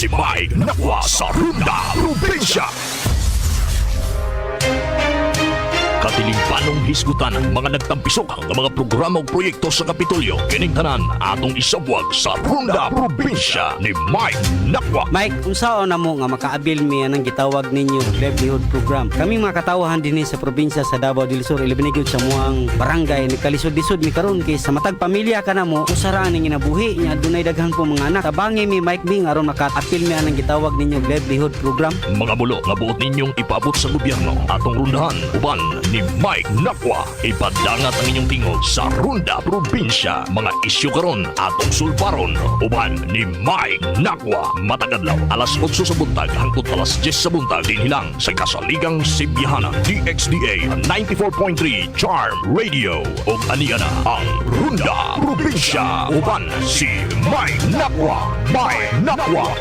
si Mike Nakwa sa Runda Probinsya. Katilimpanong hisgutan ang mga nagtampisok ang mga programa o proyekto sa Kapitolyo. Kining tanan atong isabwag sa Runda Probinsya ni Mike Nakwa. Mike, unsaon na mo nga makaabil mi anang gitawag ninyo livelihood program? Kami mga katawahan dinhi sa probinsya sa Davao del Sur, ilabinigod sa muang barangay ni kalisod-lisod mi karon kay sa matag pamilya kana mo usaraan ning ginabuhi nya adunay daghan po mga anak. Tabangi mi Mike Bing aron makaapil mi anang gitawag ninyo livelihood program. Mga bulo nga buot ninyong ipaabot sa gobyerno atong rundahan uban ni Mike Nakwa. Ipadangat ang inyong tingog sa Runda Probinsya. Mga isyu karon atong sulbaron uban ni Mike Nakwa. Matagadlaw alas 8 sa buntag hangtod alas 10 sa buntag dinhilang sa Kasaligang Sibyahana DXDA 94.3 Charm Radio ug aniya na ang Runda Probinsya uban si Mike Nakwa. Mike Nakwa.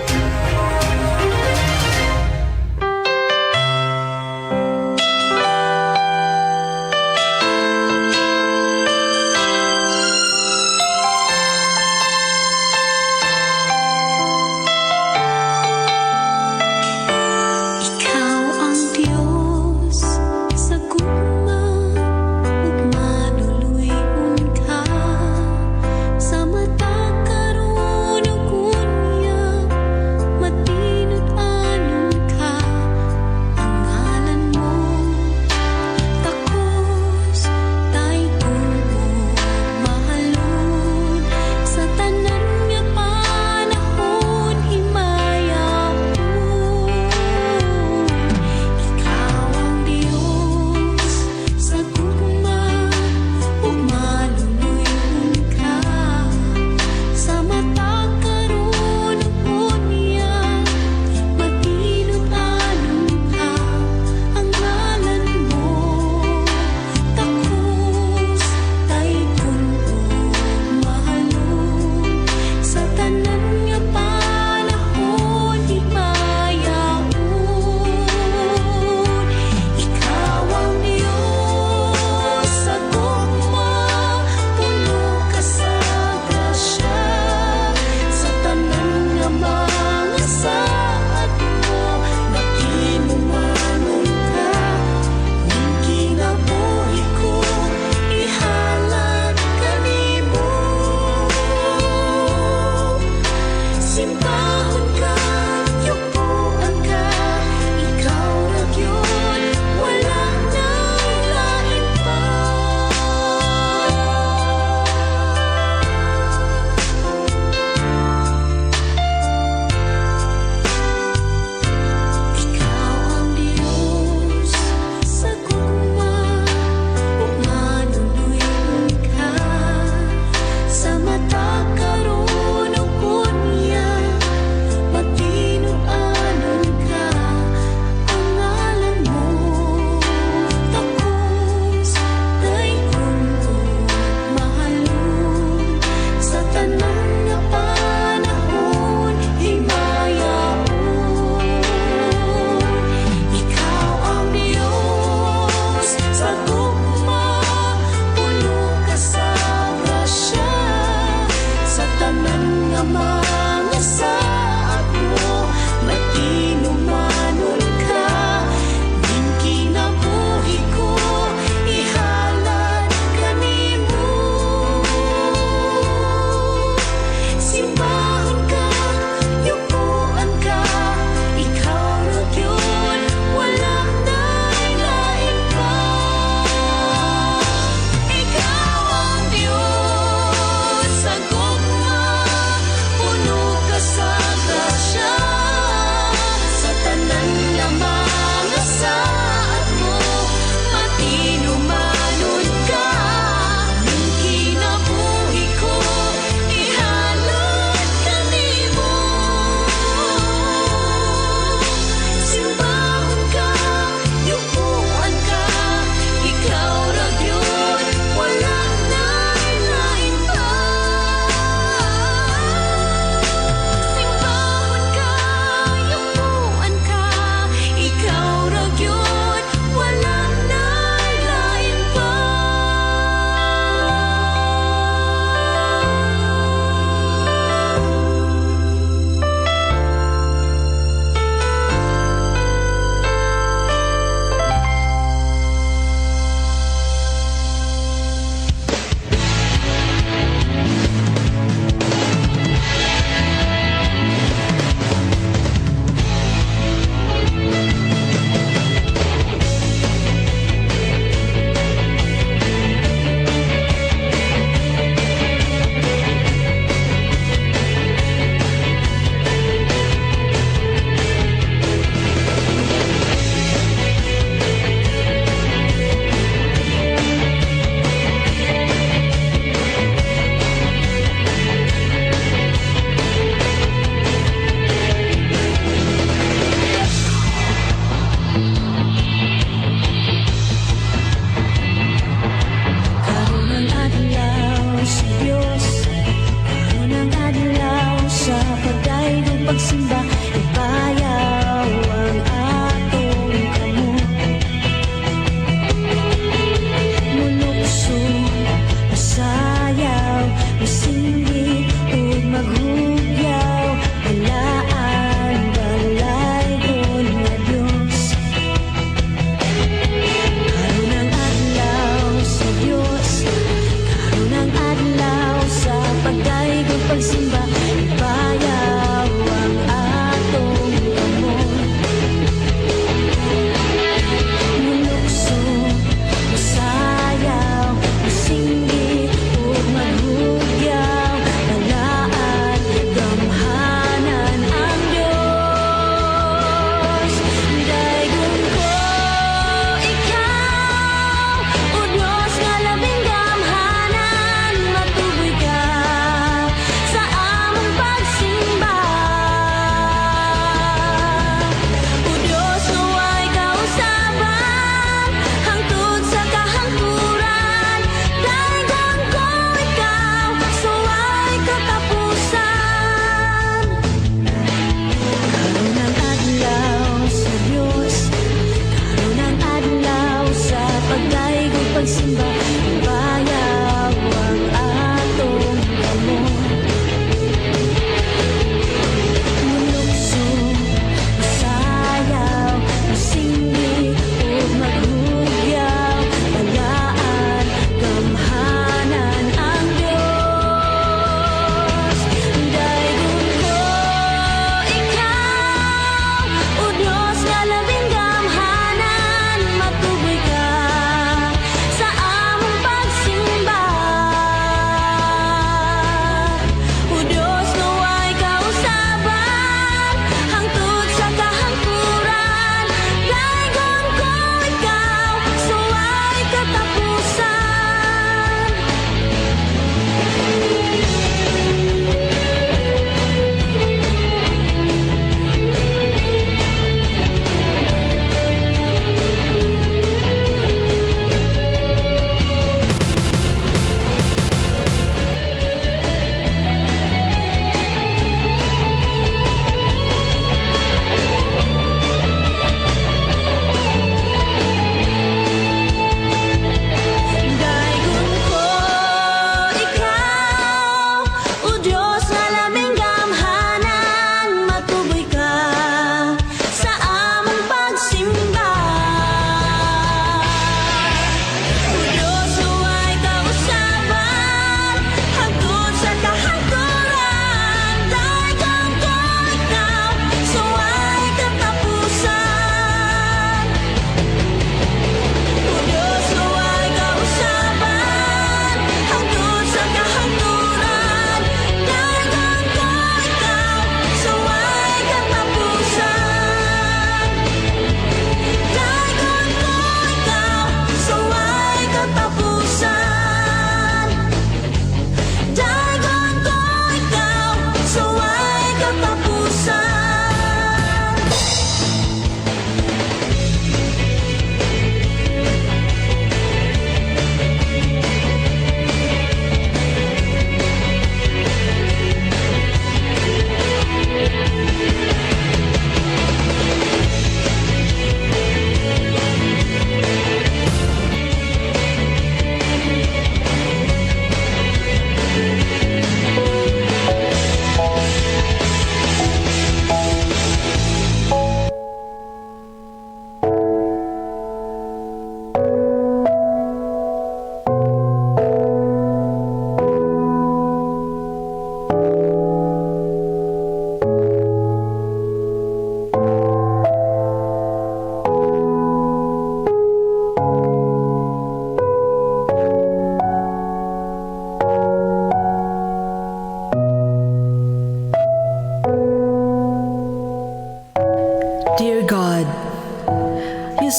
Sa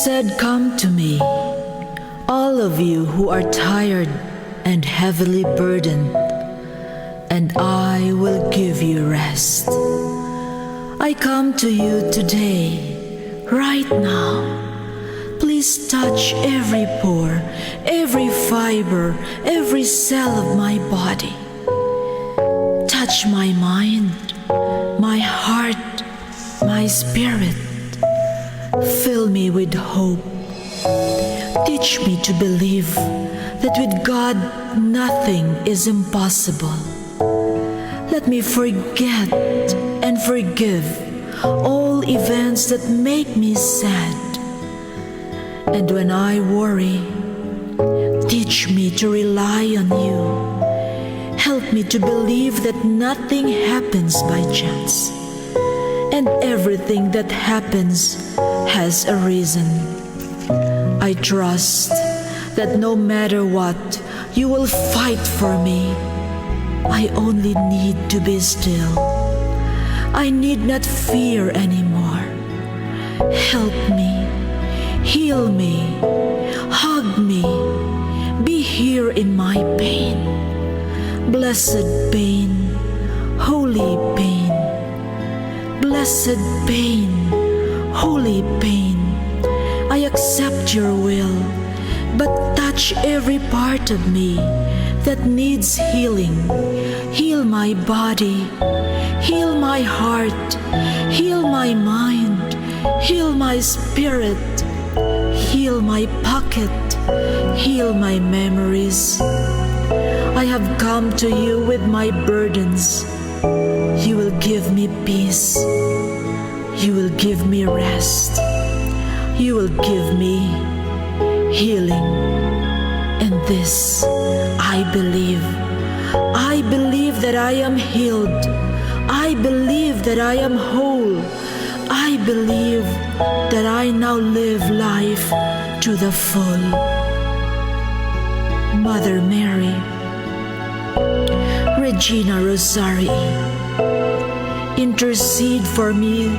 said, "Come to me, all of you who are tired and heavily burdened, and I will give you rest." I come to you today, right now. Please touch every pore, every fiber, every cell of my body. Touch my mind, my heart, my spirit. Fill me with hope. Teach me to believe that with God nothing is impossible. Let me forget and forgive all events that make me sad. And when I worry, teach me to rely on you. Help me to believe that nothing happens by chance, and everything that happens has a reason. I trust that no matter what, you will fight for me. I only need to be still. I need not fear anymore. Help me, heal me, hug me, be here in my pain. Blessed pain, holy pain. Blessed pain, holy pain. I accept your will, but touch every part of me that needs healing. Heal my body, heal my heart, heal my mind, heal my spirit, heal my pocket, heal my memories. I have come to you with my burdens. You will give me peace. You will give me rest. You will give me healing. And this I believe. I believe that I am healed. I believe that I am whole. I believe that I now live life to the full. Mother Mary, Regina Rosari, intercede for me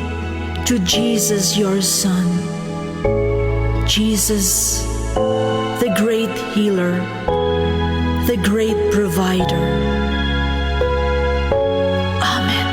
to Jesus, your Son. Jesus, the great healer, the great provider. Amen.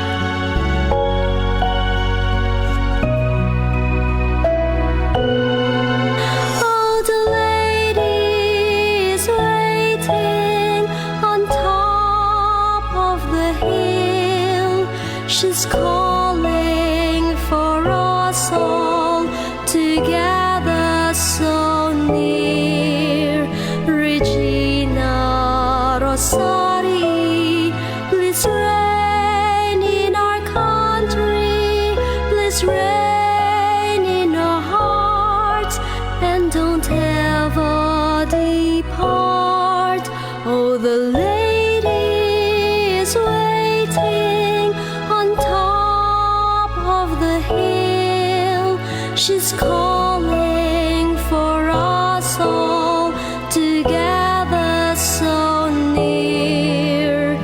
Oh, the lady is waiting on top of the hill. She's calling for us all together so near. Regina Rosari, please reign in our country. Please reign in our hearts, and don't ever depart. Oh, the lady is waiting on top of the hill. She's calling for us all together so near.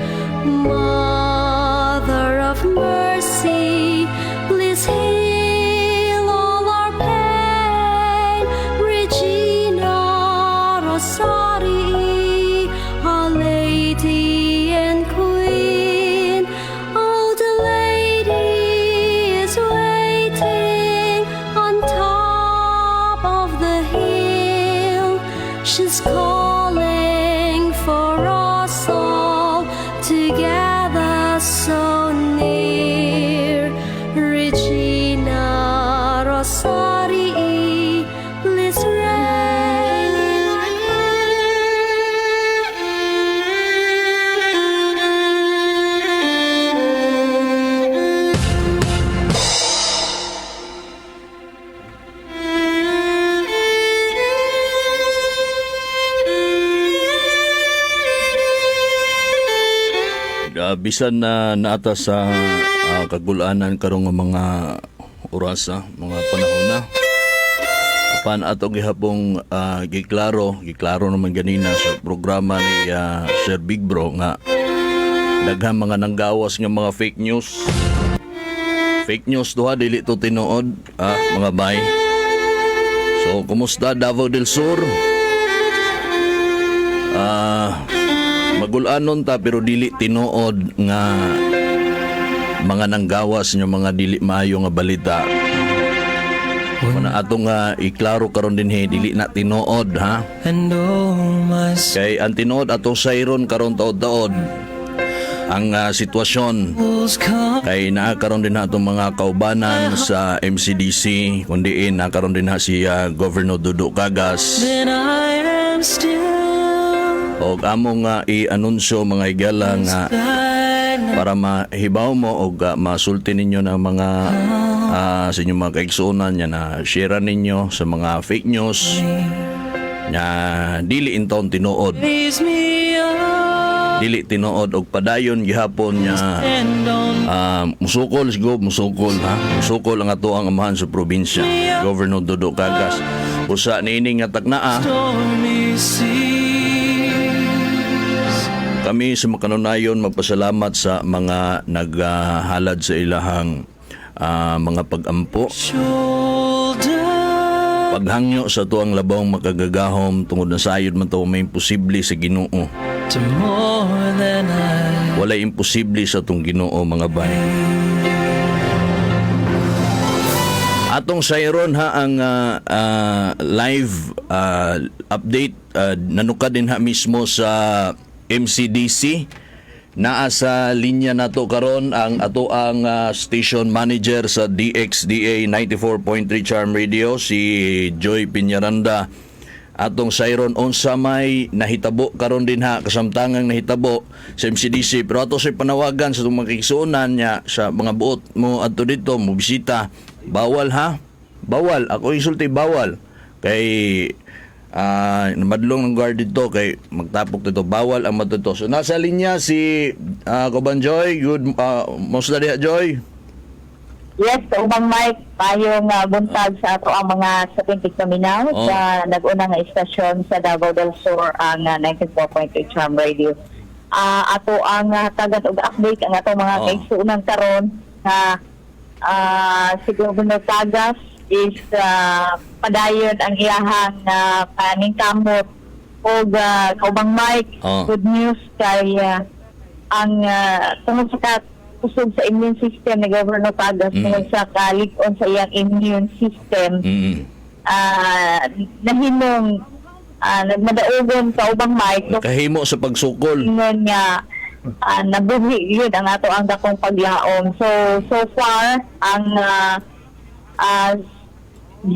Mother of mercy, please heal all our pain. Regina Rosari, Our Lady and Queen. Oh, the lady is waiting on top of the hill. She's calling for us all together so near. Regina Rosari, please reign in our Bisan na naata sa kagulanan karong nga mga orasa, mga panahon na. Kapan ato gihapong giklaro naman ganina sa programa ni Sir Big Bro nga daghang mga nanggawas nga mga fake news. Fake news duha dili to tinuod, mga bay. So, kumusta Davao del Sur? Magulanon ta pero dili tinuod nga mga nanggawas nyo mga dili maayo nga balita. Kung ato nga iklaro karon din dili na tinuod ha. And oh my Kay ang tinuod atong sayron karon taod-taod ang sitwasyon soul's come. kay naa karon din atong mga kaubanan sa MCDC kundi karon din si Governor Dudu Cagas. Then I am still Og among i-anunsyo mga higala nga para mahibaw mo o masulti ninyo ng mga sa inyong mga kaigsunan niya na share ninyo sa mga fake news na dili intaon tinuod. raise me up Dili tinuod og padayon gihapon niya and on musukol ha. Musukol ang ato ang amahan sa probinsya. Governor Dudu Cagas. Usa niini nga tagnaa stormy seas. kami sa makanunayon magpasalamat sa mga naghalad sa ilahang mga pag-ampo. Shoulder Paghangyo sa tuang labawng makagagahom tungod na sayod man to may imposible sa Ginoo. to more than I Walay imposible sa tong Ginoo mga bay. Atong sayron ha ang live update nanukad din ha mismo sa MCDC. Naa sa linya nato karon ang ato ang station manager sa DXDA 94.3 Charm Radio si Joy Piñaranda. Atong sayron unsa may nahitabo karon din ha kasamtangang nahitabo sa MCDC pero ato say panawagan sa itong makikisunan niya sa mga buot mo adto dito mo bisita bawal ha bawal ako insulti bawal kay namadlong ng guard dito kay magtapok dito bawal ang matuto. So nasa linya si Kuban Joy. Good musta diha Joy? Yes, ubang Mike, tayong buntag sa ato ang mga sapintig paminaw sa nag-una nga istasyon sa Davao del Sur ang 94.8 Charm Radio. Ato ang tagat og update ang ato mga kaigsuonan karon na si Governor Cagas is padayon ang iyahang paningkamot og kaubang Mike. Good news kay ang tungod sa kusog sa immune system ni Governor Cagas tungod sa kalig-on sa iyang immune system nahinong nagmadaogon kaubang Mike Kahimo sa pagsukol. ingon nga nabuhi yun ang ato ang dakong paglaom. So far ang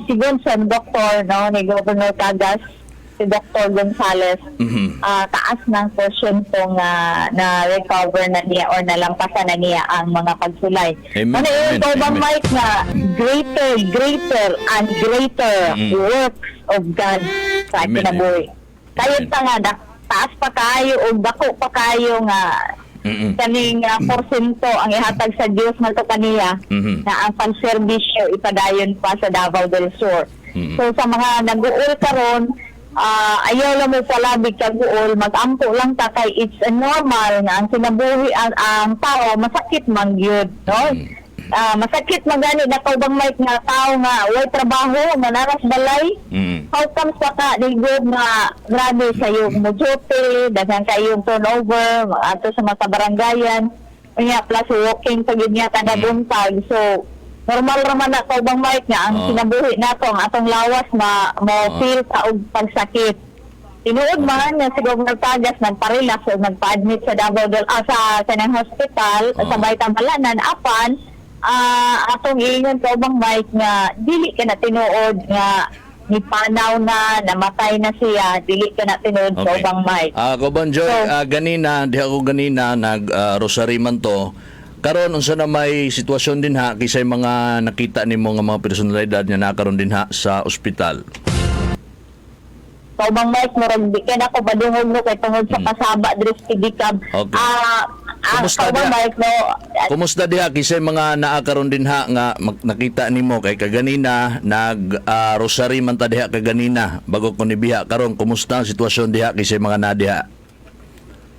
sigon sa doktor ni Governor Cagas si Dr. Gonzales taas ng porsyento na recover na niya or nalampasan na niya ang mga pagsulay. Amen. Ano yung Tobang Amen. Mike na greater and greater works of God sa Amen. kinabuhi. Kayo pa nga taas pa kayo o dako pa kayo nga kaning porsyento ang ihatag sa Dios nga to kaniya na ang pagserbisyo ipadayon pa sa Davao del Sur. So sa mga nag-uul karon ayaw lang mo palabig kag-uul mag-ampo lang ta kay it's normal nga ang sinabuhi ang tao masakit man gyud no. Masakit magani na kaubang Mike nga tao nga way trabaho nga naras balay. How comes pa ka ligod nga grabe sa yung mojote, daghan kayong turnover ato sa mga barangayan. Unya plus walking pag yun nga kada buntag. So normal raman na kaubang Mike nga ang sinabuhi nato ang atong lawas mo feel sa og pagsakit. Tinuod man nga si Governor Cagas nagparelax o nagpa-admit sa Davao del sa kanang hospital sa Baytambalanan apan atong ingon kaubang Mike nga dili ka na tinuod nga nipanaw na namatay na siya dili ka na tinuod kaubang Mike. Kuban Joy, ganina di ako ganina nag rosary man to. Karon unsa na may sitwasyon din ha kisay mga nakita nimo nga mga personalidad nga nakaron din ha sa ospital. Kaubang Mike murag di ka na ko badungog no kay tungod sa kasaba diri sa Tidikab. Okay. Kumusta kaubang diha? Mike no Kumusta diha kisay mga naakaron din ha nga nakita nimo kay kaganina nag rosary man ta diha kaganina bago ko nibiha karon kumusta ang sitwasyon diha kisay mga nadiha?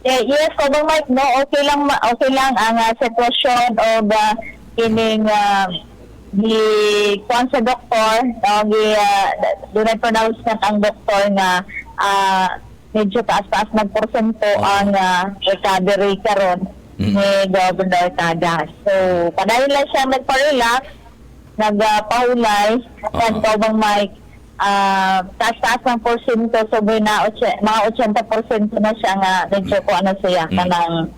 yes, kaubang Mike no okay lang ang sitwasyon o kining kuan sa doktor, doon pronouncement ang doktor nga medyo taas-taas ng porsyento ang recovery karon ni Governor Tadas. So, padayon lang siya nagpa-relax, nagpahulay, at Kaubang Mike, taas-taas ng porsyento, so na mga 80% na siya nga medyo ko ano siya, kanang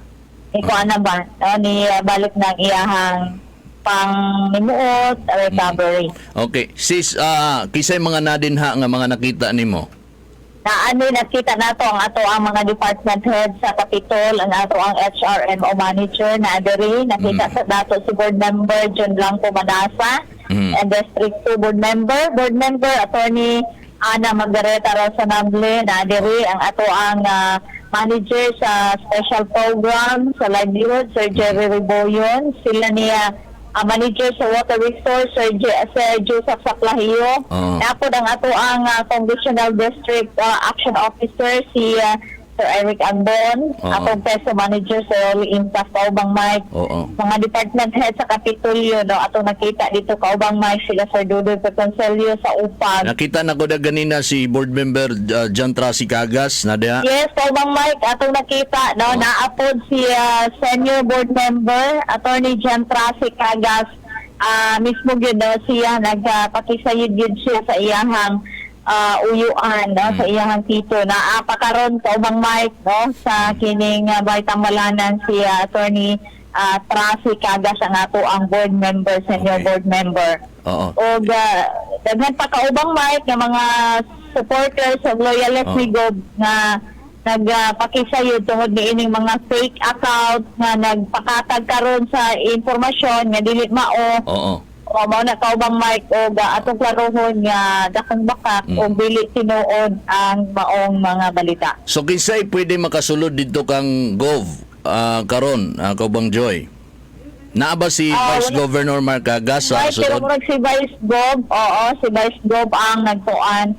ni balik ng iyahang pang-nimuot, recovery. Okay. Sis, kisay mga nadinha nga mga nakita nimo? Nakita nato ang ato ang mga department head sa Capitol, ang ato ang HRMO manager na adiri, nakita sa dato si board member John Blanco Manasa, and District 2 board member Attorney Ana Margareta Rosanable na adiri, ang ato ang manager sa special program sa livelihood Sir Jerry Riboyon, sila niya manager sa water resource Sir Joseph Saclahio. Tapos ang ato ang congressional district action officer si Sir Eric Ambon, atong peso manager sa Intas Kaubang Mike, mga department head sa Kapitolyo, no, atong nakita dito Kaubang Mike, sila Sir Dudoy Peconcelio sa UPAG. Nakita na ko na ganina si board member John Tracy Cagas na diha. Yes, Kaubang Mike, atong nakita, no, naapod si senior board member Attorney John Tracy Cagas, mismo yun, no, siya nagpakisayid yun siya sa iyahang uyuan, no, sa iyang tito na pakaron Kaubang Mike, no, sa kining Baytambalanan si Attorney Tracy Cagas ang ato ang board member, senior board member. O daghan pa Kaubang Mike nga mga supporters of Loyalist ni Gob nga nagpakisayod tungod ni ining mga fake account nga nagpakatag karon sa informasyon nga dili mao. Mao na Kaubang Mike o atong klarohon nga dakong bakak o bili tinuod ang maong mga balita. So kinsay pwede makasulod dito kang Gov karon, Kaubang Joy? Naa ba si Vice Governor Mark Cagas sa pero sulod? si Vice Gov, si Vice Gov ang nagtuan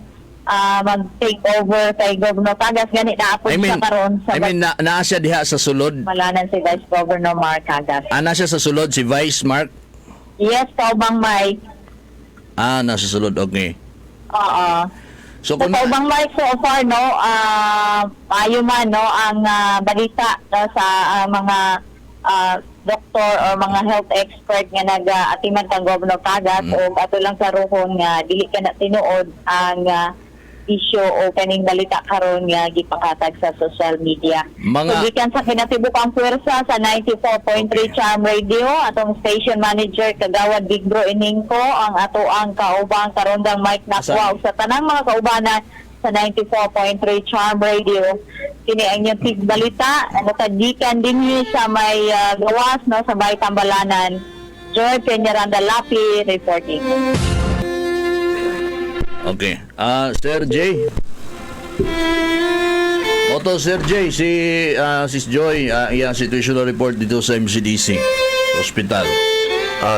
mag-take over kay Governor Cagas, gani naapod siya karon sa naa siya diha sa sulod? malanan si Vice Governor Mark Cagas. Ana siya sa sulod si Vice Mark? Yes, Kaubang Mike. Nasa sulod, okay. So, Sa Kaubang Mike, so far, no, payo man, no, ang balita no, sa mga doktor o mga health expert nga nag-atiman kang Governor Cagas o ato lang sa ruhon nga dili ka na tinuod ang issue o kaning balita karon nga gipakatag sa social media. So, gikan sa kinatibukang puwersa sa 94.3 Charm Radio, atong station manager Kagawad Big Bro Iningko, ang ato ang kaubang karondang Mike Nakwa ug sa tanang mga kaubanan sa 94.3 Charm Radio. Kini ang inyong tigbalita, natadikan din sa may gawas, no, sa Baytambalanan. Joy Peñaranda Lapi reporting. Okay. Sir J. Sir J, si Sis Joy, iyang situational report dito sa MCDC Hospital.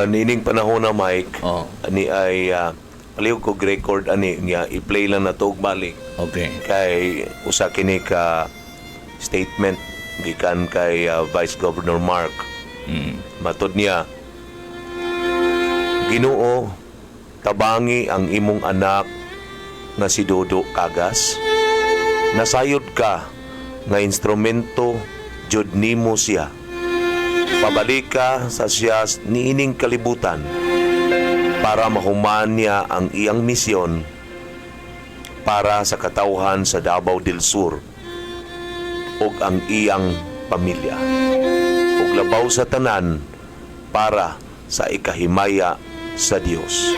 Nining panahon na Mike, ani ay aliw ko record ani nga i-play lang na to balik. Okay. Kay usa kini ka statement gikan kay Vice Governor Mark. Matod niya, Ginoo, tabangi ang imong anak nga si Dodo Cagas. Nasayod ka nga instrumento jud nimo siya. Pabalik ka sa siya niining kalibutan para mahuman niya ang iyang misyon para sa katawhan sa Davao del Sur ug ang iyang pamilya. Ug labaw sa tanan para sa ikahimaya sa Dios.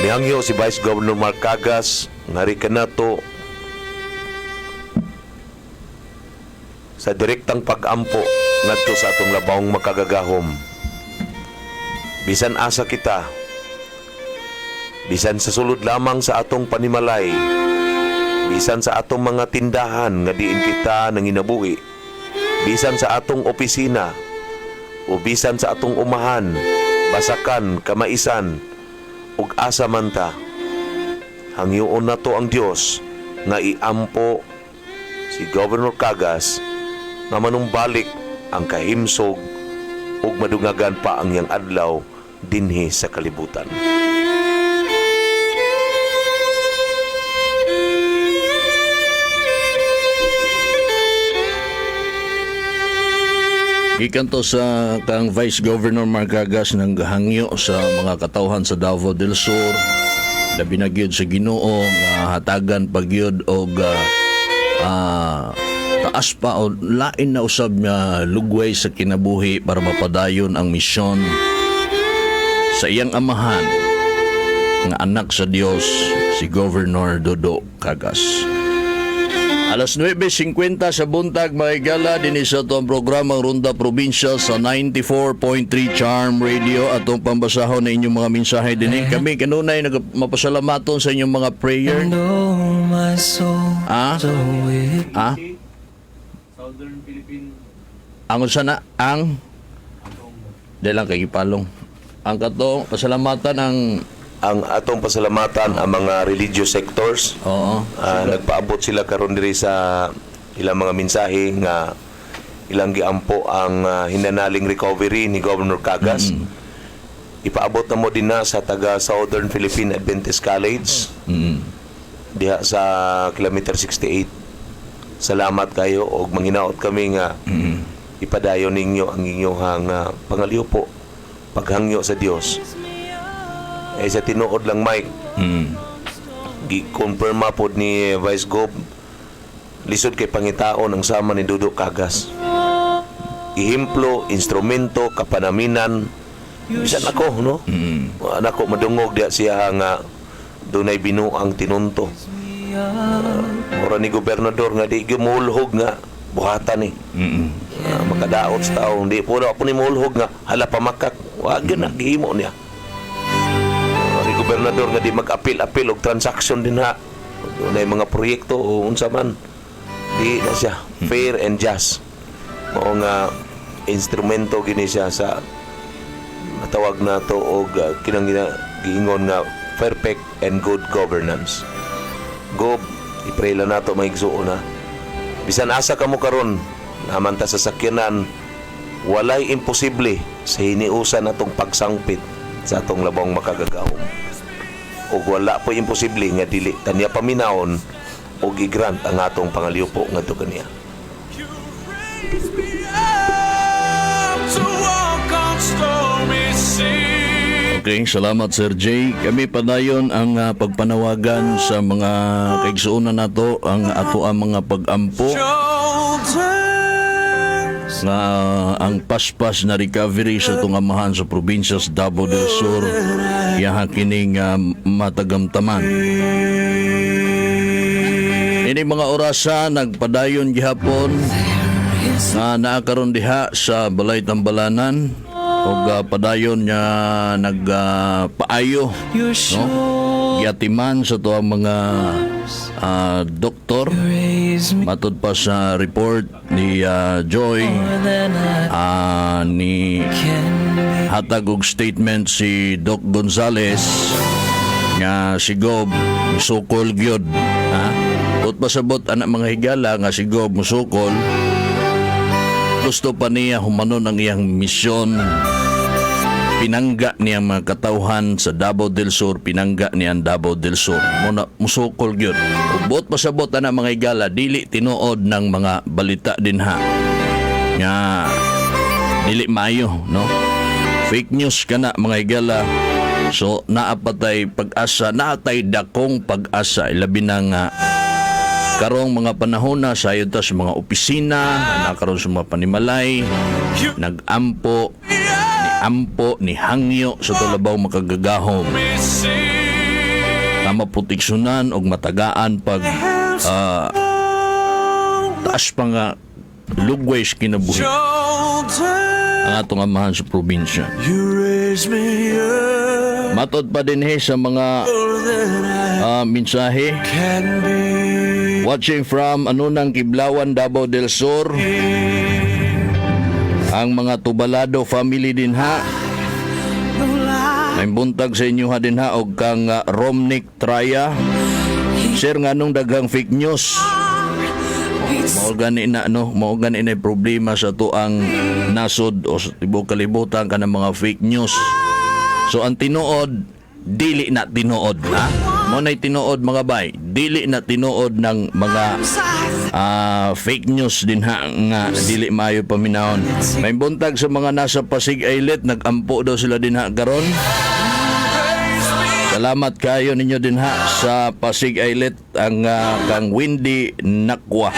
Mihangyo si Vice Governor Mark Cagas ngari kanato sa direktang pag-ampo ngadto sa atong labawong makagagahom. Bisan asa kita, bisan sa sulod lamang sa atong panimalay, bisan sa atong mga tindahan nga diin kita nanginabuhi, bisan sa atong opisina o bisan sa atong umahan, basakan, kamaisan ug asa man ta, hangyoon na to ang Dios nga iampo si Governor Cagas nga manumbalik ang kahimsog ug madungagan pa ang iyang adlaw dinhi sa kalibutan. Gikan to sa kang Vice Governor Marcagas ng gahangyo sa mga katawhan sa Davao del Sur, labi na gyud sa Ginoo nga hatagan pagyud og taas pa o lain na usab nga lugway sa kinabuhi para mapadayon ang misyon sa iyang amahan nga anak sa Dios, si Governor Dodo Cagas. Alas 9:50 sa buntag, mga igala, din sa itong programang Ronda Probinsya sa 94.3 Charm Radio. Atong pambasahon na inyong mga mensahe din. Kami kanunay mapasalamaton sa inyong mga prayer. know my soul so weak. Ang sana ang dahil lang kay Palong. Ang katong pasalamatan Ang atong pasalamatan ang mga religious sectors. oo. Nagpaabot sila karon diri sa ilang mga mensahe nga ilang giampo ang hinanaling recovery ni Governor Cagas. Ipaabot na mo din na sa taga Southern Philippine Adventist College diha sa kilometer 68. Salamat kayo og manghinaot kami nga ipadayon ninyo ang inyong pangaliw po, paghangyo sa Dios. Sa tinuod lang, Mike, gi-confirma po ni Vice Gov lisod kay pangitaon ang sama ni Dodo Cagas. Ihimplo, instrumento, kapanaminan, bisan ako, no? Anak ko madungog diya siya nga dunay binuang tinunto. Ora ni gobernador nga di gimulhog nga buhatan ni. Makadaot sa tao, hindi po ni mulhog nga hala pamakak. Wag na gihimo niya. Gobernador nga di mag-apil-apil og transaction din ha. Dunay mga proyekto o unsa man. Di na siya fair and just. Mao nga instrumento gini siya sa matawag na to og kinang giingon nga perfect and good governance. Gob, i-pray lang nato maigsuon na. Bisan asa kamo karon naman ta sa sakyanan, walay imposible sa hiniusan atong pagsangpit sa atong labong makagagahom. O wala po imposible nga dili taniya paminahon o gigrant ang atong pangaliw po ngadto kaniya. Okay, salamat Sir Jay. Kami padayon ang pagpanawagan sa mga kaigsuonan nato ang ato ang mga pag-ampo nga ang paspas na recovery sa tungamahan sa probinsya sa Davao del Sur yaha kining matagamtaman. Ini mga orasa nagpadayon gihapon na naakaron diha sa Balay Tambalanan og padayon nga nagpaayo no? Giatiman sa to ang mga doktor matod pa sa report ni Joy ni hatag og statement si Doc Gonzales nga si Gob musukol gyud ut pasabot anak mga higala nga si Gob musukol gusto pa niya humanon ang iyang misyon. Pinangga niya mga katawhan sa Davao del Sur, pinangga niya ang Davao del Sur. Muna musukol gyud. Ubot pasabot na mga higala, dili tinuod ng mga balita din ha. Nga dili maayo, no? Fake news ka na mga higala. So naapatay pag-asa, naatay dakong pag-asa, ilabi na nga karong mga panahon na sayod ta sa mga opisina, nakaroon sa mga panimalay, nag-ampo, ni hangyo sa tulabaw makagagahom. Na maproteksyonan o matagaan pag taas pa nga lugways kinabuhi ang atong amahan sa probinsya. Matod pa din sa mga mensahe. Watching from Anunang Kiblawan, Davao del Sur. Ang mga Tubalado family din ha. May buntag sa inyo ha din ha. O kang Romnick Traya. Sir nga nung daghang fake news. mao gani na mao gani na problema sa tuang nasod o sa tibuok kalibutan kanang mga fake news. So ang tinuod dili na tinuod ha. Mo nay tinuod mga bay, dili na tinuod ng mga fake news din ha nga dili maayo paminahon. May buntag sa mga nasa Pasig Islet, nagampo daw sila din ha karon. Salamat kayo ninyo din ha sa Pasig Islet ang kang Windy Nakwa.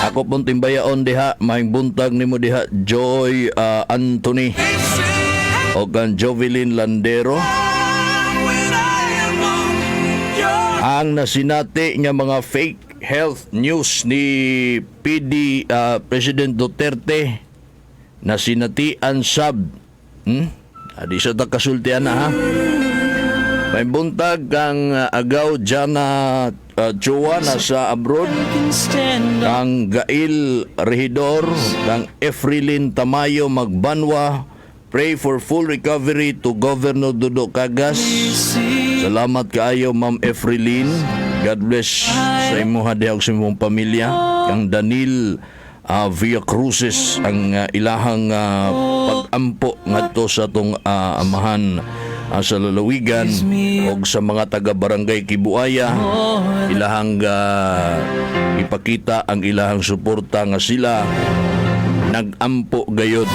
Ako pong timbayaon diha, may buntag nimo diha Joy Anthony o kang Jovelyn Landero. Ang nasinati nga mga fake health news ni President Duterte na sinatian sab. Adi sa kasultian na ha. May buntag kang agaw Jana Chua na sa abroad, kang Gail Regidor, kang Efrilin Tamayo Magbanwa. Pray for full recovery to Governor Dodo Cagas. Salamat kaayo Ma'am Efrilin. God bless sa imuha dihag sa imong pamilya. Kang Danil Villa Cruces ang ilahang pag-ampo ngadto sa tong amahan sa lalawigan o sa mga taga-barangay Kibuaya. Ilahang ipakita ang ilahang suporta nga sila nag-ampo gayod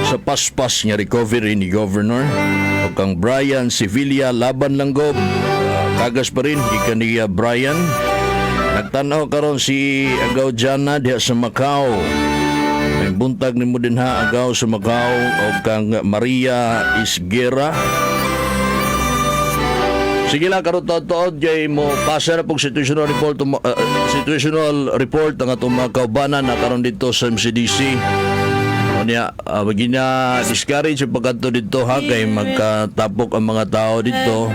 sa paspas nga recovery ni Governor. O kang Brian Sevilla Laban Langgob, Cagas pa rin gikan ni Brian. Nagtanaw karon si agaw Jana diha sa Macau. May buntag nimo din ha agaw sa Macau o kang Maria Isguera. Sige lang karon tuod jay mo pasa na pong situational report ang atong mga kaubanan na karon dito sa MCDC. Niya magina discourage yung pagkanto dito ha kay magkatapok ang mga tao dito.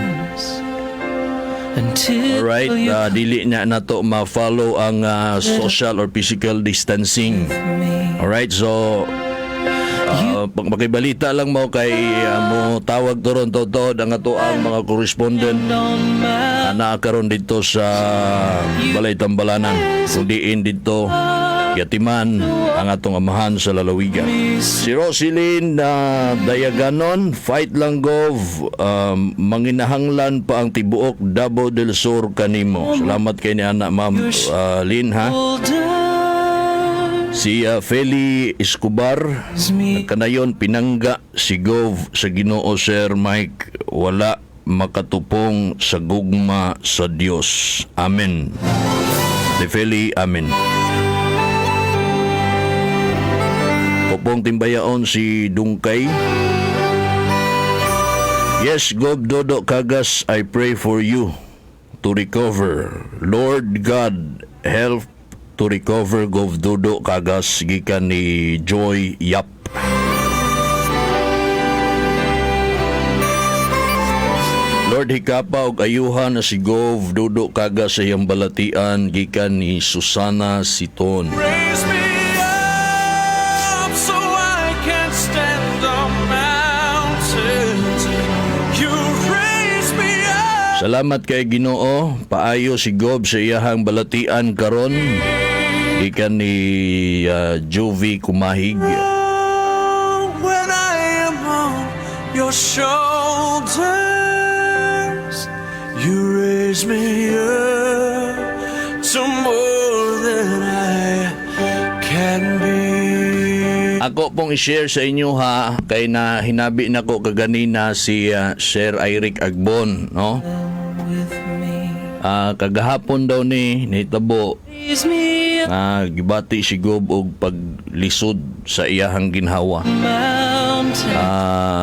Alright, dili na nato ma-follow ang social or physical distancing. Alright, so makibalita lang mo kay mo tawag turon totoo ang ato ang mga correspondent na karon dito sa Balay Tambalanan. Diin dito Yatiman ang atong amahan sa lalawigan. Si Rosilyn Dayaganon, fight lang gov, manginahanglan pa ang tibuok Davao del Sur kanimo. Salamat kay ni anak Ma'am Lynn ha. Si Feli Escobar, nagkanayon pinangga si Gov sa Ginoo Sir Mike, wala makatupong sa gugma sa Dios. Amen. Si Feli, amen. Kopong timbayaon si Dungkay. Yes, Gov Dodo Cagas, I pray for you to recover. Lord God, help to recover Gov Dodo Cagas gikan ni Joy Yap. Lord, hikapa og ayuhan na si Gov Dodo Cagas sa iyang balatian gikan ni Susana Siton. Raise me up so I can stand on mountains. You raise me up. Salamat kay Ginoo, paayo si Gov sa iyahang balatian karon gikan ni Jovi Kumahig. When I am on your shoulders, you raise me up to more than I can be. Ako pong i-share sa inyo ha, kay na hinabi na ko kaganina si Sir Eric Agbon, no? Kagahapon daw ni nahitabo gibati si Gob og paglisod sa iyahang ginhawa.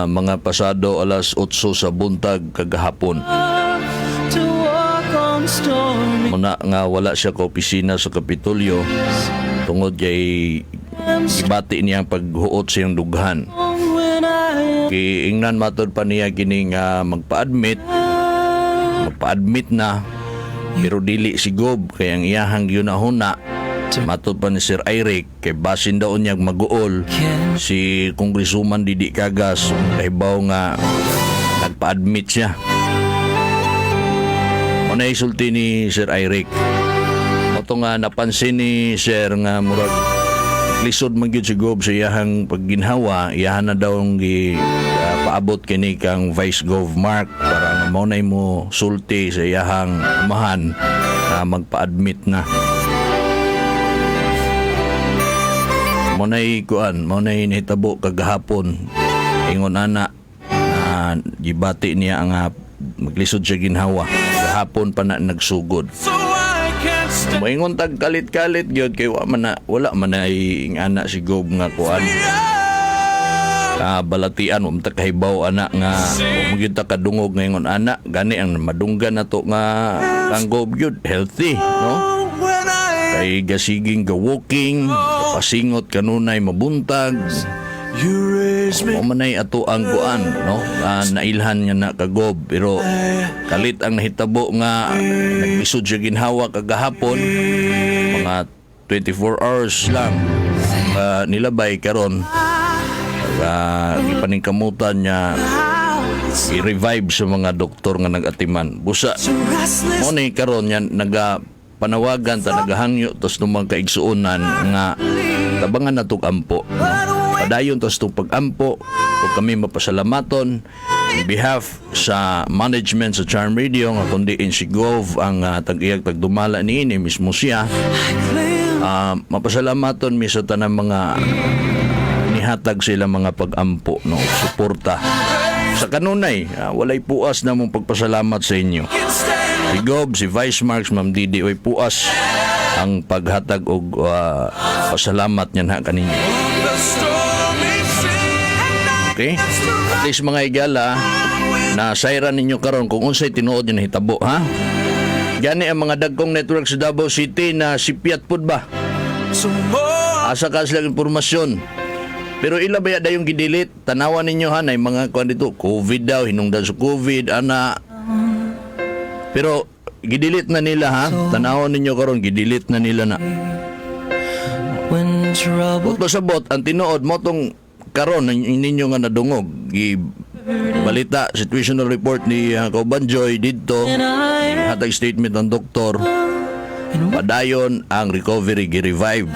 Mga pasado alas 8 sa buntag kagahapon. Muna nga wala siya ka opisina sa Kapitolyo tungod kay gibati niya paghuot sa iyang dughan. Kiingnan matod pa niya kining magpa-admit na pero dili si Gob kay ang iyahang yunahuna matod pa ni Sir Eric kay basin daw niya maguol si Congresswoman Didi Cagas kay baw nga nagpa-admit siya. Muna isulti ni Sir Eric kato nga napansin ni Sir nga murag lisod man gyud si Gob sa iyahang pagginhawa, iyahan na daw ang paabot kini kang Vice Gov Mark para nga maunay mo sulti sa iyahang amahan na magpa-admit na. Maunay nahitabo kagahapon ingon ana na gibati niya ang maglisod siya ginhawa. Gahapon pa na nagsugod. Moingon tag kalit-kalit gyud kay wala man na ingana si Gob nga kuan. Balatian ta kahibaw ana nga magyud ta kadungog ngayon ana gani ang madunggan nato nga ang Gob gyud healthy, no? Kay gasiging ga-walking, pasingot kanunay mabuntag. O manay ato ang kuan, no? Nailhan nga na kagob pero kalit ang nahitabo nga naglisod siya ginhawa kagahapon mga 24 hours lang nilabay karon ipaningkamutan niya i-revive sa mga doktor nga nag-atiman busa mo ni karon yan panawagan ta nagahangyo tos numang kaigsuonan nga tabangan natong ampo, no? Padayon tos itong pag-ampo o kami mapasalamaton in behalf sa management sa Charm Radio nga kundi in si Gov ang tag-iyag tagdumala niini mismo siya mapasalamaton mi sa tanang mga nihatag sila mga pag-ampo, no? Suporta sa kanunay walay puas na mong pagpasalamat sa inyo. Si Gov, si Vice Marks, Ma'am Didi way puas ang paghatag og pasalamat niyan ha kaninyo. Okay? At least mga igala na sayran ninyo karon kung unsay tinuod niyo nahitabo, ha? Gani ang mga dagkong network sa Davao City na sipiat pud ba? Asa ka sila impormasyon. Pero ila ba yung gidilit? Tanawan ninyo ha na yung mga kuan dito, COVID daw, hinungdan sa COVID, ana. Pero gidilit na nila ha. Tanawan ninyo karon gidilit na nila na. When trouble Pasabot ang tinuod mo tong karon ninyo nga nadungog balita situational report ni Kaubanjoy dito hatag statement ng doktor padayon ang recovery gi-revive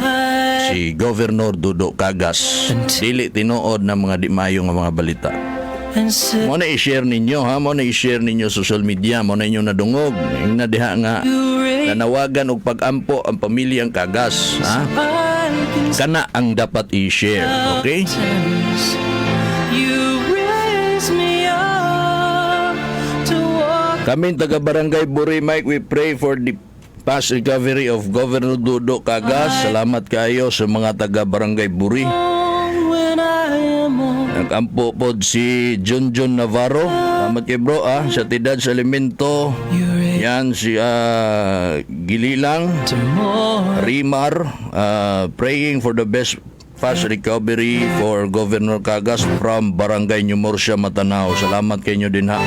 si Governor Dodo Cagas dili tinuod ng mga di mayo nga mga balita. Mo na i-share ninyo ha, mo na i-share ninyo social media, mo na inyo nadungog na diha nga nanawagan og pag-ampo ang pamilyang Cagas, ha? Kana ang dapat i-share, okay? Kami taga Barangay Buri Mike, we pray for the fast recovery of Governor Dodo Cagas. Salamat kayo sa mga taga Barangay Buri. Nag-ampo po si Junjun Navarro. Salamat kay bro sa tidad sa elemento. Yan si Gililang Rimar, praying for the best fast recovery for Governor Cagas from Barangay Numorcia, Matanao. Salamat kayo din ha.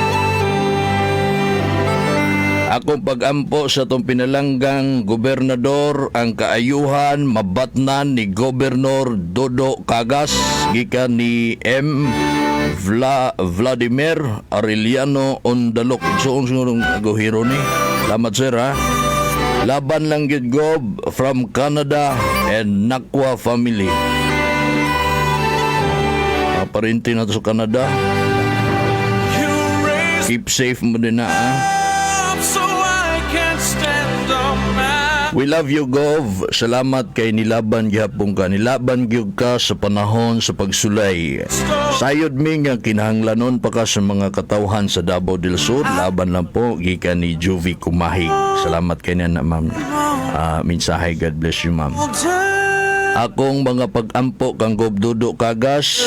Akong pag-ampo sa itong pinalanggang gobernador ang kaayuhan mabatnan ni Gobernador Dodo Cagas gikan ni Vladimir Arellano Ondalok. So ang aguhiro ni. Salamat sir ha. Laban lang yun Gob from Canada and Nakwa family. Parinti na to sa Canada. Keep safe mo din na ha. We love you Gov. Salamat kay nilaban gihapon ka. Nilaban gyud ka sa panahon sa pagsulay. Sayod mi nga kinahanglanon pa ka sa mga katawhan sa Davao del Sur. Laban lang po gikan ni Juvie Kumahig. Salamat kay na ma'am. Mensahe, God bless you ma'am. Akong mga pag-ampo kang Gov Dodo Cagas,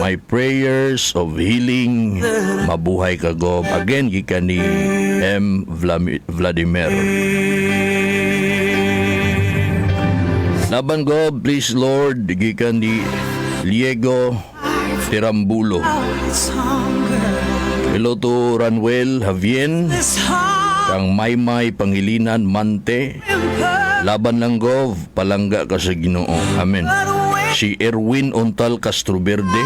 my prayers of healing. Mabuhay ka Gov. Again gikan ni Vladimir. Laban Gov, please Lord, gikan ni Liego Tirambulo. Hello to Ranwell Javien, kang Maymay Pangilinan Mante. Laban lang Gov, palangga ka sa Ginoo. Amen. Si Erwin Ontal Castroverde.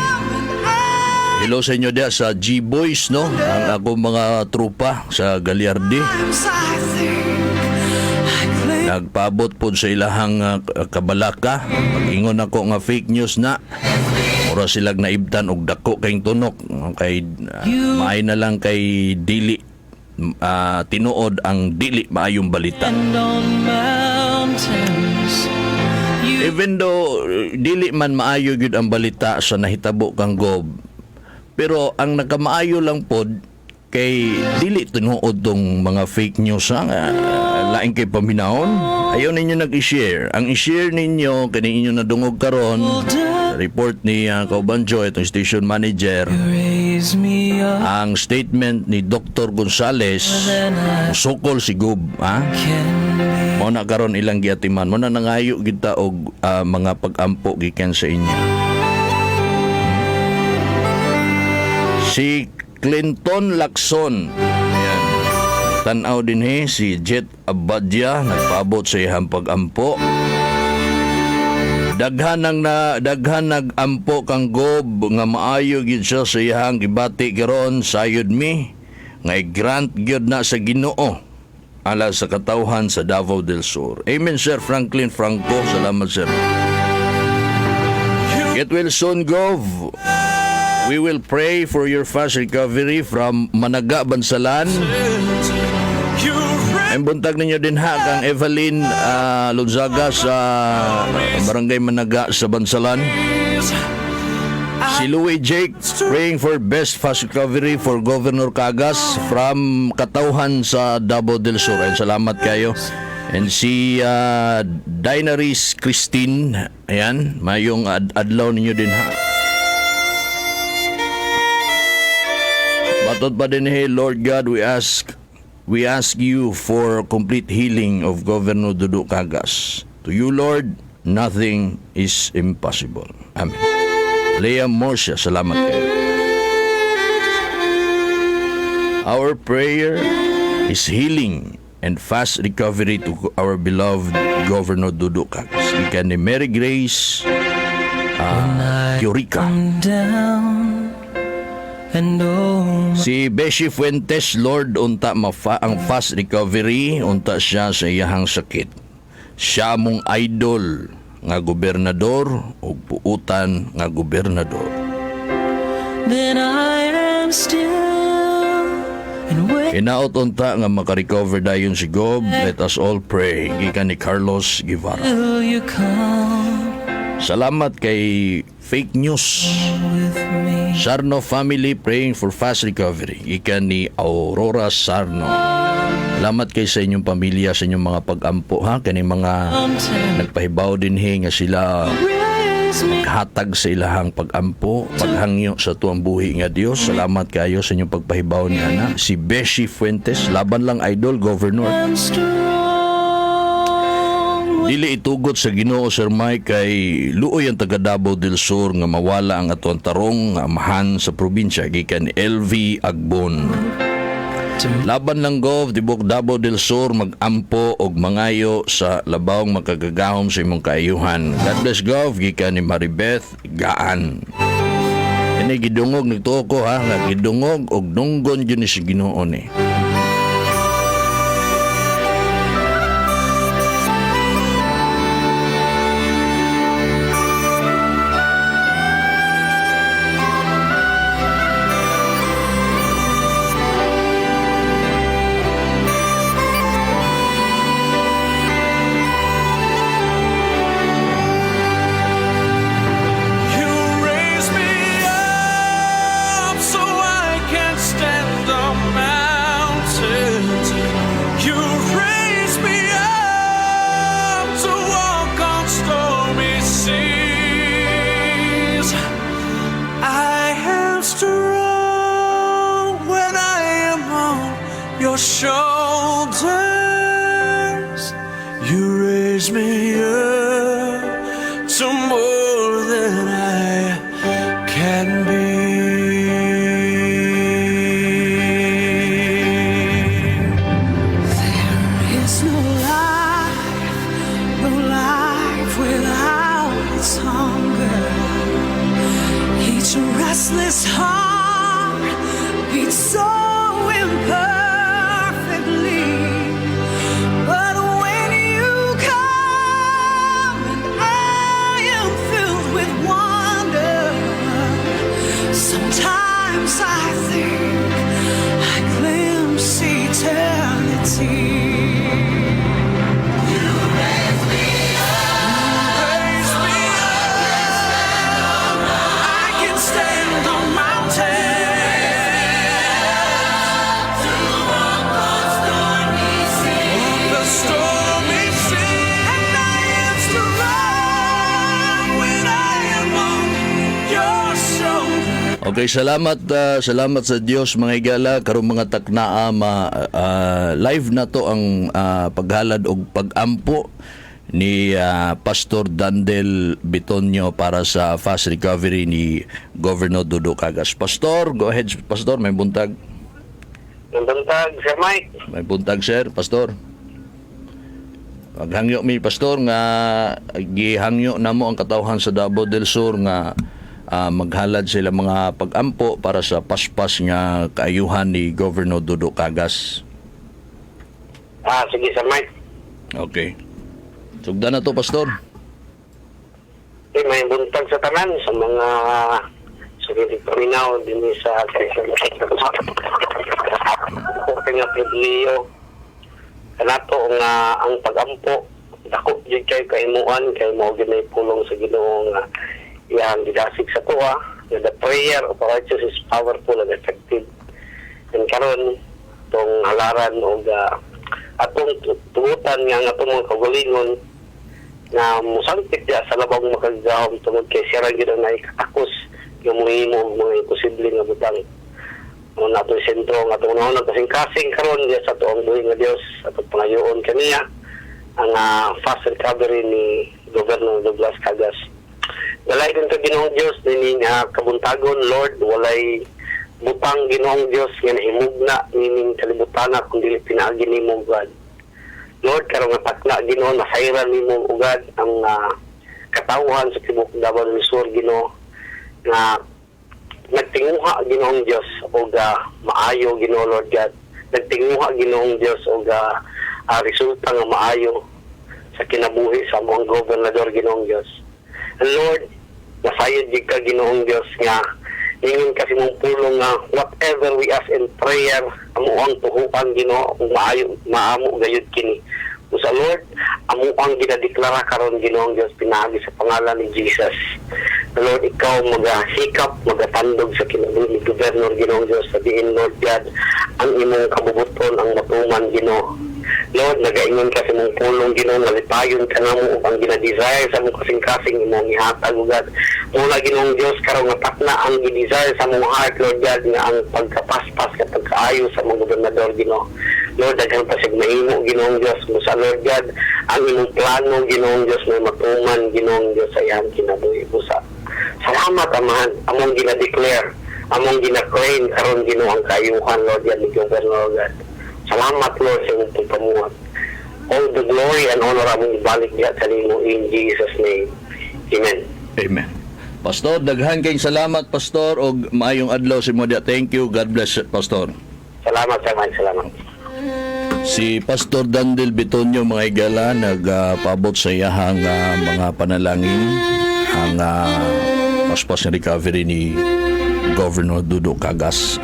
Hello sa inyo dia sa G-Boys, no? Ang ako mga trupa sa Gagliardi. nagpaabot po sa ilahang kabalaka. Pag-ingon ako nga fake news na, ora silag naibtan og dako kayong tunok. Kay maay na lang kay dili tinuod ang dili maayong balita. And on mountains you Even though dili man maayo gyud ang balita sa nahitabo kang Gob, pero ang nakamaayo lang pod kay dili tinuod tong mga fake news laing kay paminahon. Ayaw ninyo nag-i-share. Ang i-share ninyo kani inyo nadungog karon report ni Kaubanjo, itong station manager, raise me up ang statement ni Dr. Gonzales, sukol si Gob, ha? Mo na karon ilang giatiman, mo na nangayo kita og mga pag-ampo gikan sa inyo. Si Clinton Lacson, ayan, tanaw din si Jet Abadja, nagpaabot sa iyang pag-ampo. Daghan nag-ampo kang Gob nga maayo gyud siya sa iyang gibati karon sayod mi nga i-grant gyud na sa Ginoo ala sa katawhan sa Davao del Sur. Amen, Sir Franklin Franco. Salamat, Sir. Get well soon, Gov. We will pray for your fast recovery from Managa, Bansalan. Ang buntag ninyo din kang Evelyn Lonzaga sa Barangay Managa sa Bansalan. Si Louis Jake praying for best fast recovery for Governor Cagas from Katauhan sa Davao del Sur. Ay, salamat kayo. And si Dainaris Christine, ayan, mayong adlaw ninyo din Batod pa din Lord God, we ask you for complete healing of Governor Dudu Cagas. To you, Lord, nothing is impossible. Amen. Leah Morsia, salamat kayo. Our prayer is healing and fast recovery to our beloved Governor Dudu Cagas. Ikan ni Mary Grace Eureka. down and oh Si Beshi Fuentes, Lord, unta ang fast recovery, unta siya sa iyahang sakit. Siya mong idol nga gobernador o puutan nga gobernador. then I am still and wait Inaot unta nga makarecover dayon si Gob. Let us all pray. Gikan ni Carlos Guevara. till you come Salamat kay fake news. with me. Sarno family praying for fast recovery. Gikan ni Aurora Sarno. Salamat kay sa inyong pamilya, sa inyong mga pag-ampo, ha? Kaning mga nagpahibaw din nga sila Raise me hatag sa ilahang pag-ampo, paghangyo sa tuang buhi nga Dios. Salamat kayo sa inyong pagpahibaw niya na. Si Beshi Fuentes, laban lang idol, Governor. and strong. Dili itugot sa Ginoo, Sir Mike, kay luoy ang taga Davao del Sur nga mawala ang atuang tarong nga amahan sa probinsya gikan ni LV Agbon. Laban lang Gov, tibok Davao del Sur mag-ampo og mangayo sa labawng makagagahom sa imong kaayuhan. God bless Gov, gikan ni Maribeth Gaan. Ini gidungog nagtuo ko ha, nga gidungog og nunggon yun ni si Ginoo ni. You raise me up so I can stand on mountains. You raise me up to walk on stormy seas. I am strong when I am on your shoulders. You raise me up to more than I can be. There is no life without its hunger. Each restless heart beats so imperfectly. But when you Okay, salamat sa Dios mga igala karong mga taknaa live na to ang paghalad og pag-ampo ni Pastor Dandel Bitonio para sa fast recovery ni Governor Dudu Cagas. Pastor, go ahead Pastor, may buntag. May buntag, Sir Mike. May buntag sir, Pastor. Paghangyo mi Pastor nga gihangyo namo ang katawhan sa Davao del Sur nga maghalad sila mga pag-ampo para sa paspas nga kaayuhan ni Governor Dudu Cagas. Sige, Sir Mike. Okay. Sugdan na to, Pastor. May buntag sa tanan sa mga sulitig paminaw din sa nga pribiliyo. Kanato nga ang pag-ampo, dako yun kayo kaimuan, kayo mo ginay pulong sa Ginoo nga iyang didasig sa tuwa, na the prayer of the righteous is powerful and effective. And karon tong halaran o atong tugutan nga atong mga kagalingon na musangkit diya sa labang makagahom tungod kay sira gyud na ikatakos yung mohimo mga imposible nga butang. Mo nato sentro nga atong unahon kasing-kasing karon diya sa tuong buhi nga Dios atong pangayoon kaniya ang fast recovery ni Governor Douglas Cagas. Walay din to Ginoong Dios nining kabuntagon, Lord, walay butang Ginoong Dios nga nahimugna nining kalibutan kung dili pinaagi nimo God. Lord, karong takna Ginoo nasayran nimo ugad ang katawhan sa tibok Davao del Sur Ginoo nga nagtinguha Ginoong Dios og maayo Ginoo Lord God. Nagtinguha Ginoong Dios og resulta nga maayo sa kinabuhi sa among gobernador Ginoong Dios. And Lord, nasayod gid ka Ginoong Dios nga ingin kasi mong pulong nga whatever we ask in prayer amo ang tuhuan Ginoo kung maamo gayud kini. Usa Lord, amo ang ginadeklara karon Ginoong Dios pinaagi sa pangalan ni Jesus. Lord, ikaw magasikap, magatandog sa kinabuhi ni Governor Ginoong Dios sa diin Lord God ang imong kabubuton ang matuman Ginoo. Lord, nagaingon kasi mong pulong Ginoo nalipayon ka namo ang ginadesire sa mong kasing-kasing imong ihatag ugad. Mula Ginoong Dios karong natakna ang gidesire sa mong heart Lord God nga ang pagkapaspas ka pagkaayo sa mga gobernador Ginoo. Lord, daghang pasig mahimo Ginoong Dios mo sa Lord God ang imong plano Ginoong Dios may matuman Ginoong Dios sa iyang kinabuhi busa. Salamat Amahan, among ginadeclare, among gina-claim karon Ginoo ang kaayuhan Lord God ni Governor God. Salamat Lord sa iyong pagpamuhat. All the glory and honor among ibalik diya kanimo in Jesus name. Amen. Amen. Pastor, daghan kayong salamat Pastor og maayong adlaw si mo dia. Thank you. God bless Pastor. Salamat sa mga salamat. Si Pastor Dandel Bitonio mga igala nagpaabot sa iyahang mga panalangin ang paspas na recovery ni Governor Dudu Cagas.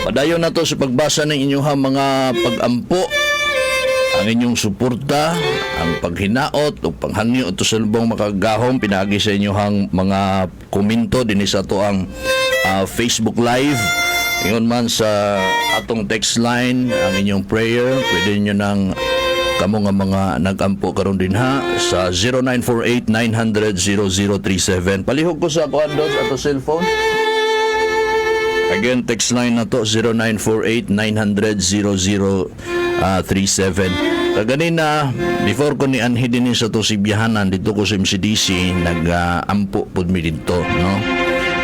Padayon na to sa pagbasa ng inyong mga pag-ampo, ang inyong suporta, ang paghinaot o panghangyo ito sa lubong makagahom, pinagi sa inyong mga komento din sa to ang Facebook Live. Ingon man sa atong text line, ang inyong prayer, pwede nyo nang kamo nga mga nag-ampo karon din ha sa 0948-900-0037. Palihog ko sa ako doon sa ato cellphone. Again, text line na to 0948-900-0037. Kaganina, before ko ni anhi din sa to si biyahanan dito ko sa MCDC, nag-ampo po mi dito, no?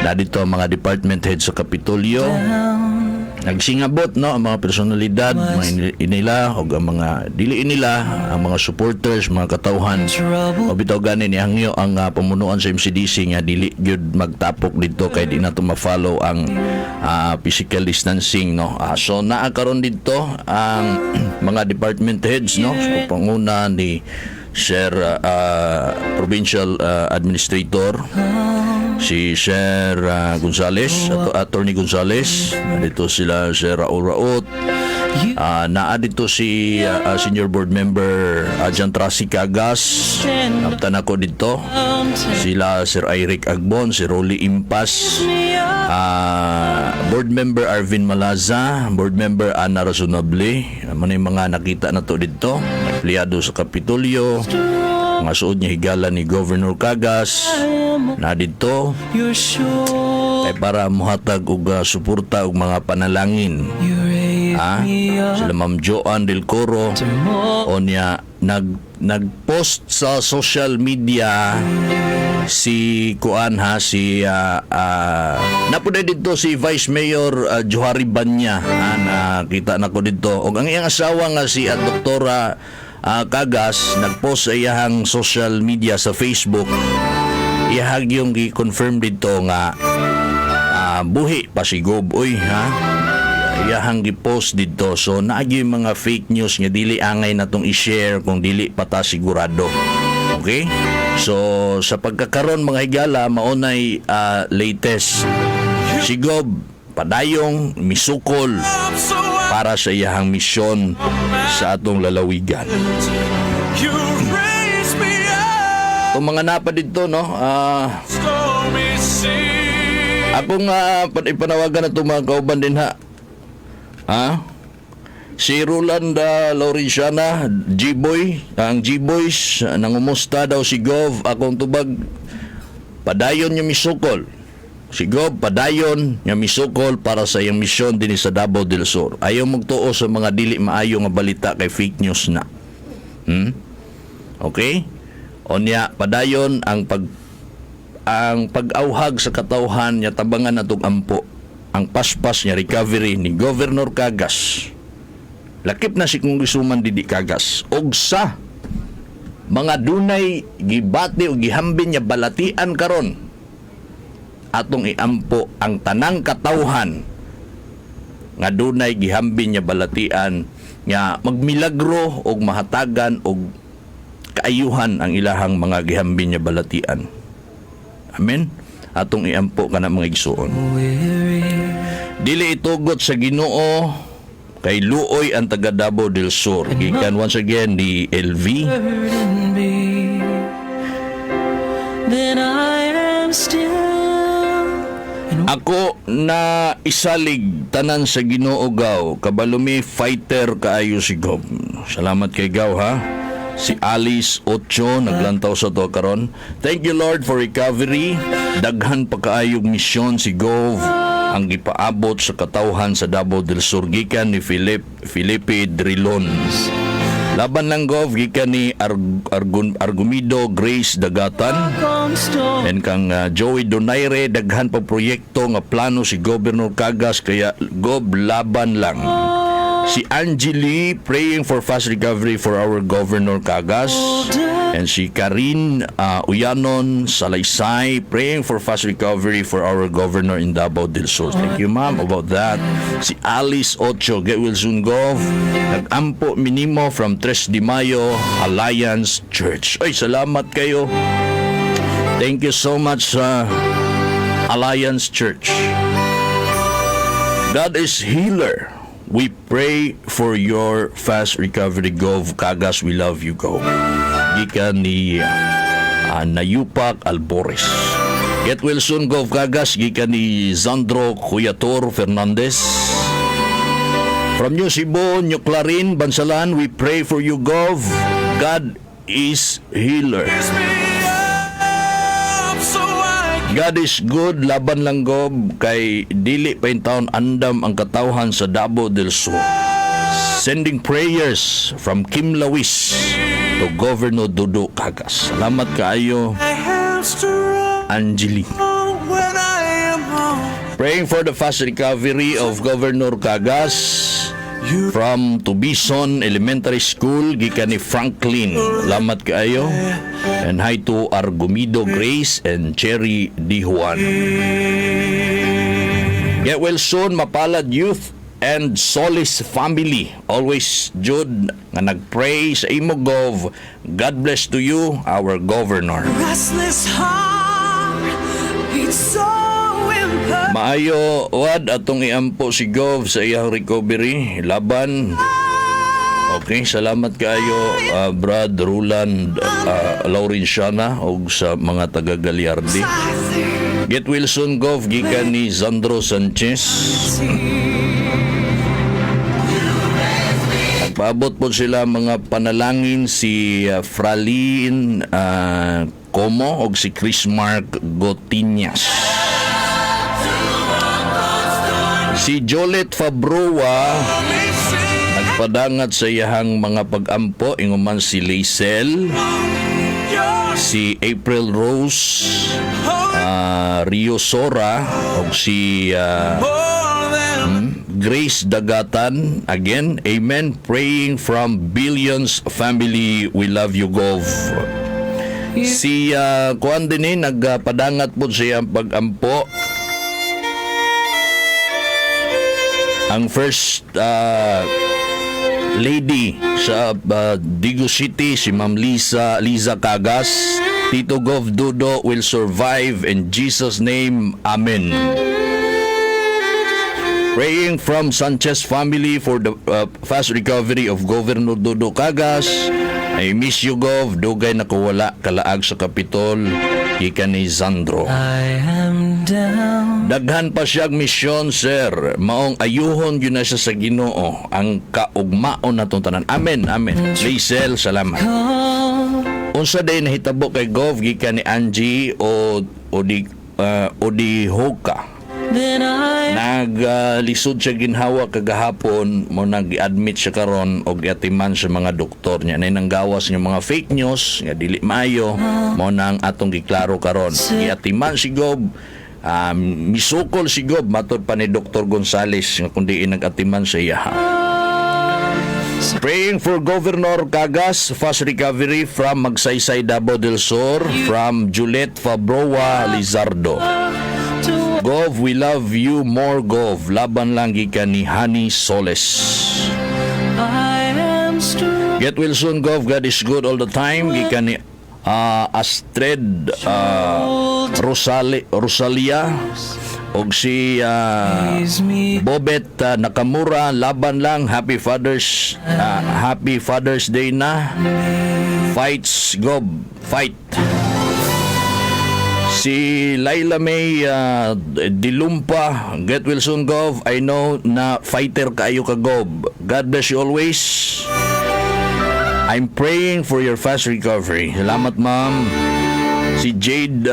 Na dito ang mga department head sa Kapitolyo. Nagsingabot, no, ang mga personalidad, mga inila, o ang mga dili nila, ang mga supporters, mga katauhan. O bitaw gani ni hangyo ang pamunuan sa MCDC nga dili gyud magtapok dito kay di na to ma-follow ang physical distancing, no. So naa karon dito ang mga department heads, no, so panguna ni Sir Provincial Administrator si Sir Gonzales, Attorney Gonzales, dito sila Sir Raul Raot, naa dito si Senior Board Member Jan Trasi Cagas, naptan ako dito sila Sir Eric Agbon, si Rolly Impas, Board Member Arvin Malaza, Board Member Ana Razonable, naman yung mga nakita na to dito, empleyado sa Kapitolyo, nga suod niya higala ni Governor Cagas na dito You're sure ay para muhatag og suporta og mga panalangin. you raise me up Sila Ma'am Joan Del Coro to more. o niya nagpost sa social media si Kuan ha si napuday dito si Vice Mayor Johari Banya nakita nako dito og ang iyang asawa nga si Doktora Cagas nagpost sa iyang social media sa Facebook iyahag yung gi-confirm dito nga buhi pa si Gob oy ha iyahang gi-post dito so naagi yung mga fake news nga dili angay natong i-share kung dili pa ta sigurado. Okay? So sa pagkakaron mga higala maunay latest si Gob padayong misukol para sa iyahang misyon sa atong lalawigan. You raise me up, Itong mga napa dito no stormy sea. akong ipanawagan na itong mga kauban din ha. Si Roland Laurentiana, G-Boy, ang G-Boys, nangumusta daw si Gov, akong tubag, padayon niya misukol. Si Gov, padayon niya misukol para sa iyang misyon din sa Davao del Sur. Ayaw magtuo sa mga dili maayo nga balita kay fake news na. Okay? O niya, padayon ang pag-auhag sa katawhan niya tabangan natong ampo ang paspas niya recovery ni Governor Cagas. Lakip na si Congresswoman Didi Cagas. Og sa mga dunay gibati o gihambin niya balatian karon atong iampo ang tanang katawhan nga dunay gihambin niya balatian nga magmilagro og mahatagan og kaayuhan ang ilahang mga gihambin niya balatian. Amen. Atong iampo kana mga igsuon. Dili itugot sa Ginoo kay luoy ang taga Davao del Sur. Gikan once again ni LV. Then I am still. Ako na isalig tanan sa Ginoo gaw. Kabalumi fighter kaayo si Gob. Salamat kay Gaw ha. Si Alice Ocho naglantaw sa to karon. Thank you Lord for recovery. Daghan pa kaayog misyon si Gov ang gipaabot sa katawhan sa Davao del Sur gikan ni Felipe Drilon. Laban lang Gov gikan ni Argumido Grace Dagatan. And kang Joey Donaire daghan pa proyekto nga plano si Governor Cagas kaya Gov laban lang. Si Angeli praying for fast recovery for our Governor Cagas. And si Karin Uyanon Salaysay praying for fast recovery for our Governor in Davao del Sur. Thank you ma'am about that. Si Alice Ocho, get well soon Gov. Nag-ampo minimo from 3 de Mayo Alliance Church. Ay, salamat kayo. Thank you so much Alliance Church. God is healer. We pray for your fast recovery, Gov. Cagas, we love you, Gov. Gikan ni Nayupak Albores. Get well soon, Gov. Cagas. Gikan ni Zandro Cuyator Fernandez. From New Cebu, New Clarin, Bansalan, we pray for you, Gov. God is healer. God is good, laban lang Gov, kay dili pa yung taon andam ang katawhan sa Davao del Sur. Sending prayers from Kim Lawis to Governor Dodo Cagas. Salamat kaayo, Angeli. Praying for the fast recovery of Governor Cagas from Tubison Elementary School, gikan ni Franklin. Salamat kaayo. And hi to Argumido Grace and Cherry D. Juan. Get well soon, Mapalad Youth and Solis family. Always Jude nga nagpray sa imo Gov. God bless to you, our Governor. Restless heart beats so imperfect. Maayo wad atong iampo si Gov sa iyang recovery laban. Okay, salamat kayo Brad Roland Laurentiana og sa mga taga Galiardi. Get well soon Gov gikan ni Zandro Sanchez. Nagpaabot po sila mga panalangin si Fralin Como o si Chris Mark Gotiñas. Si Jolet Fabroa nagpadangat sa iyahang mga pag-ampo, inguman si Lacel, si April Rose, Rio Sora o si Grace Dagatan. Again, amen. Praying from Billions Family, we love you, Gov. Si Kuan din nagpadangat po siya pag-ampo. Ang first lady sa Digo City, si Ma'am Liza Cagas. Tito Gov Dudo will survive in Jesus' name. Amen. Praying from Sanchez family for the fast recovery of Governor Dudo Cagas. I miss you, Gov. Dugay nakawala kalaag sa Kapitol. Ika ni Zandro. I am down. Daghan pa siyang misyon, sir. Maong ayuhon yun na siya sa Ginoo. Ang kaugmaon na tanan. Amen, amen. Lacel, salamat. Unsa day nahitabo kay Gov gikan ni Angie o di Hoka. Then I Naglisod siya ginhawa kagahapon mo nag-admit siya karon og giatiman sa mga doktor niya nay nanggawas nga mga fake news nga dili maayo mo nang atong giklaro karon giatiman si Gov. Misukol si Gov matod pa ni Dr. Gonzales nga kundi nag-atiman sa iya. Praying for Governor Cagas, fast recovery from Magsaysay, Davao del Sur, from Juliet Fabroa Lizardo. Gov, we love you more, Gov. Laban lang gikan ni Honey Soles. I am strong. Get well soon, Gov. God is good all the time. Gikan ni Astrid Rosalia og si Bobet Nakamura. Laban lang. Happy Father's Day na. Fights, Gov. Fight. Si Laila May Dilumpa, get well soon, Gov. I know na fighter kaayo ka, Gov. God bless you always. I'm praying for your fast recovery. Salamat, ma'am. Si Jade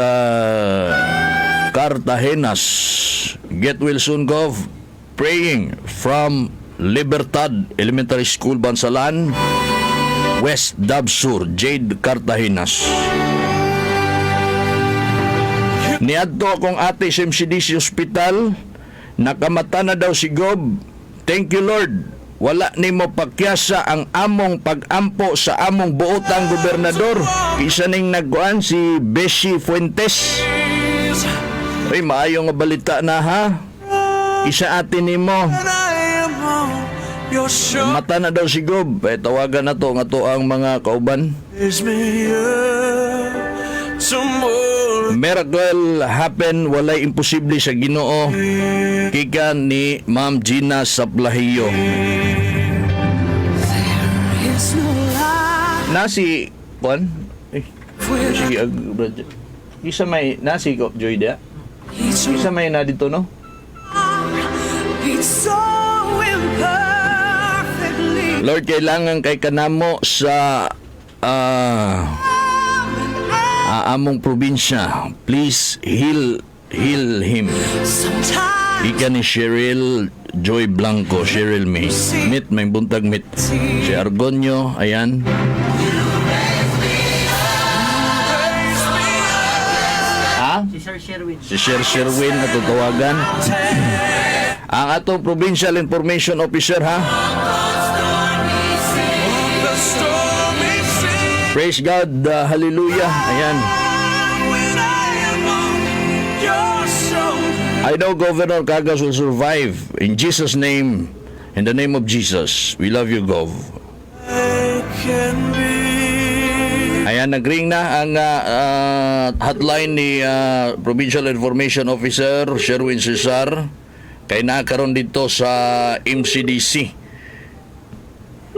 Cartagenas, get well soon, Gov. Praying from Libertad Elementary School, Bansalan, West Dabsur. Jade Cartagenas. Niadto akong ate sa MCDC Hospital, nakamata na daw si Gov. Thank you, Lord. Wala ni mo pakyasa ang among pag-ampo sa among buotang gobernador. Isa ning nagkuan si Beshi Fuentes. Ay, maayong nga balita na, ha? Isa ate ni mo. Mata na daw si Gov. Tawagan na to nga to ang mga kauban. Miracle happen, walay imposible sa Ginoo. Kika ni Ma'am Gina Saplahiyo. Nasi Juan? Sige, isa may nasi ko, Joyda. Isa may na dito, no? Lord, kailangan kay kanamo sa among probinsya. Please heal him. Ika ni Cheryl Joy Blanco, Cheryl May. Meet, may buntag meet. Si Argonio, ayan. Si Sir Sherwin na tutawagan. Ang atong Provincial Information Officer, ha? Praise God, hallelujah. Ayan. I know Governor Cagas will survive. In Jesus' name, in the name of Jesus, we love you, Gov. Ayan, nag-ring na ang hotline ni Provincial Information Officer Sherwin Cesar. Kaya nakaroon dito sa MCDC.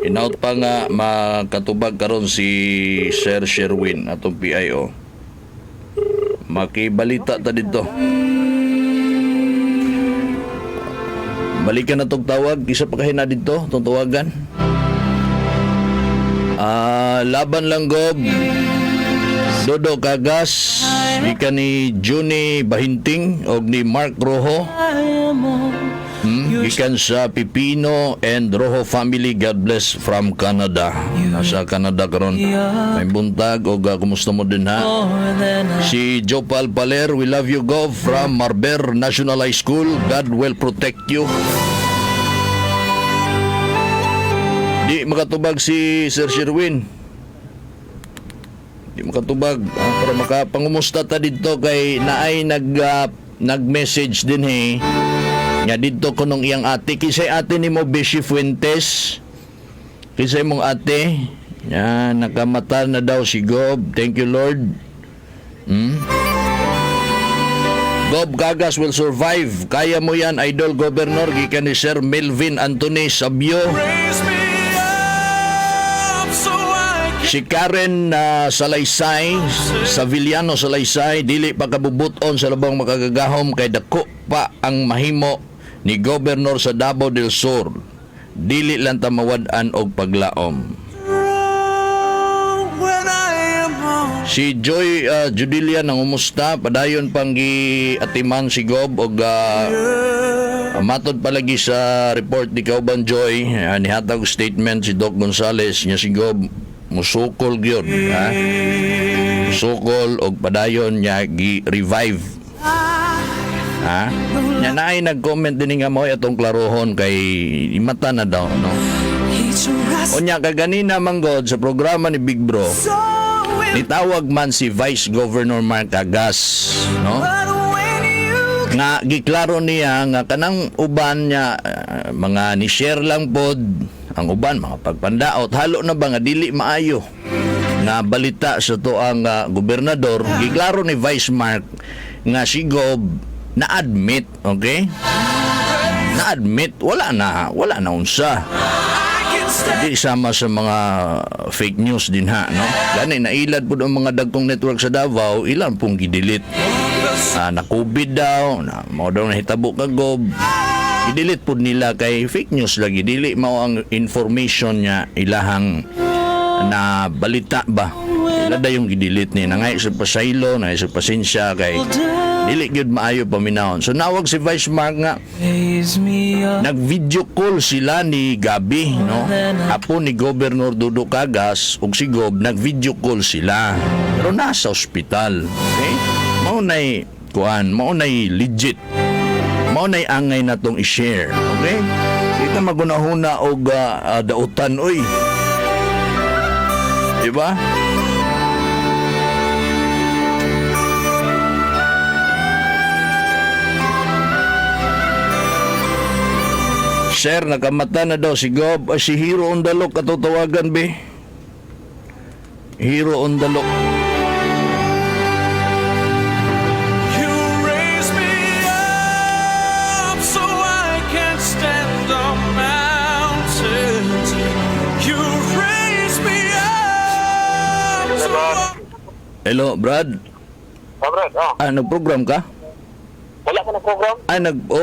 Inaut pa nga makatubag karon si Sir Sherwin atong PIO. Makibalita ta dito. Balikan na tong tawag, isa pa kahin na dito tong tawagan. Laban lang Gob. Dodo Kagas, ika ni Juni Bahinting o ni Mark Rojo. Ikan sa Pipino and Rojo family, God bless from Canada. Nasa Canada karon. May buntag o kumusta mo din ha? Si Jopal Paler, we love you Gov from Marber National High School. God will protect you. Di makatubag si Sir Sherwin. Di makatubag para makapangumusta ta dito kay naay nag-message din nga dito ko nung iyang ate kisay ate ni mo Beshi Fuentes, kisay mong ate yan, nakamata na daw si Gob. Thank you Lord. Gob Kagas will survive, kaya mo yan Idol Governor, gikan ni Sir Melvin Anthony Sabio. Si Karen Salaysay, Saviliano Salaysay, dili pa kabubuton sa labang makagagahom kay dako pa ang mahimo ni Governor sa Davao del Sur. Dili lang ta mawad-an og paglaom. Si Joy Judilia nangumusta, padayon pang giatiman si Gob og matod palagi sa report ni Kauban Joy, nihatag statement si Doc Gonzales nga si Gob musukol gyud ha, musukol og padayon niya gi-revive ha. Nya naay nag-comment din nga mo atong klarohon kay imata na daw no. Unya kaganina manggod sa programa ni Big Bro nitawag man si Vice Governor Mark Kagas no, nga giklaro niya nga kanang uban niya mga ni-share lang pod ang uban mga pagpandaot, halo na ba nga dili maayo nga balita sa to ang gobernador. Giklaro ni Vice Mark nga si Gob na-admit, okay? Na-admit, wala na unsa. Di sama sa mga fake news din ha, no? Gani nailad po ang mga dagkong network sa Davao, ilan pong gidelete. Na COVID daw, na mo daw nahitabo ka Gob. I-delete po nila kay fake news lagi, dili mao ang information niya ilahang na balita ba, ila da yung i-delete ni nangay sa pasaylo, nangay sa pasensya kay dili gyud maayo paminahon. So nawag si Vice Mark nga nag-video call sila ni Gabi no, apo ni Governor Dodo Kagas ug si Gob, nag-video call sila pero nasa ospital, okay? Mao nay kuan, mao nay legit, mao nay angay natong i-share, okay? Kita magunahuna og dautan oy, diba? Sir, nakamata na daw si Gob. Si Hero Ondalok katutuwagan be. Hero Ondalok. Hello, Brad. Brad, nag-program ka? wala ka na program?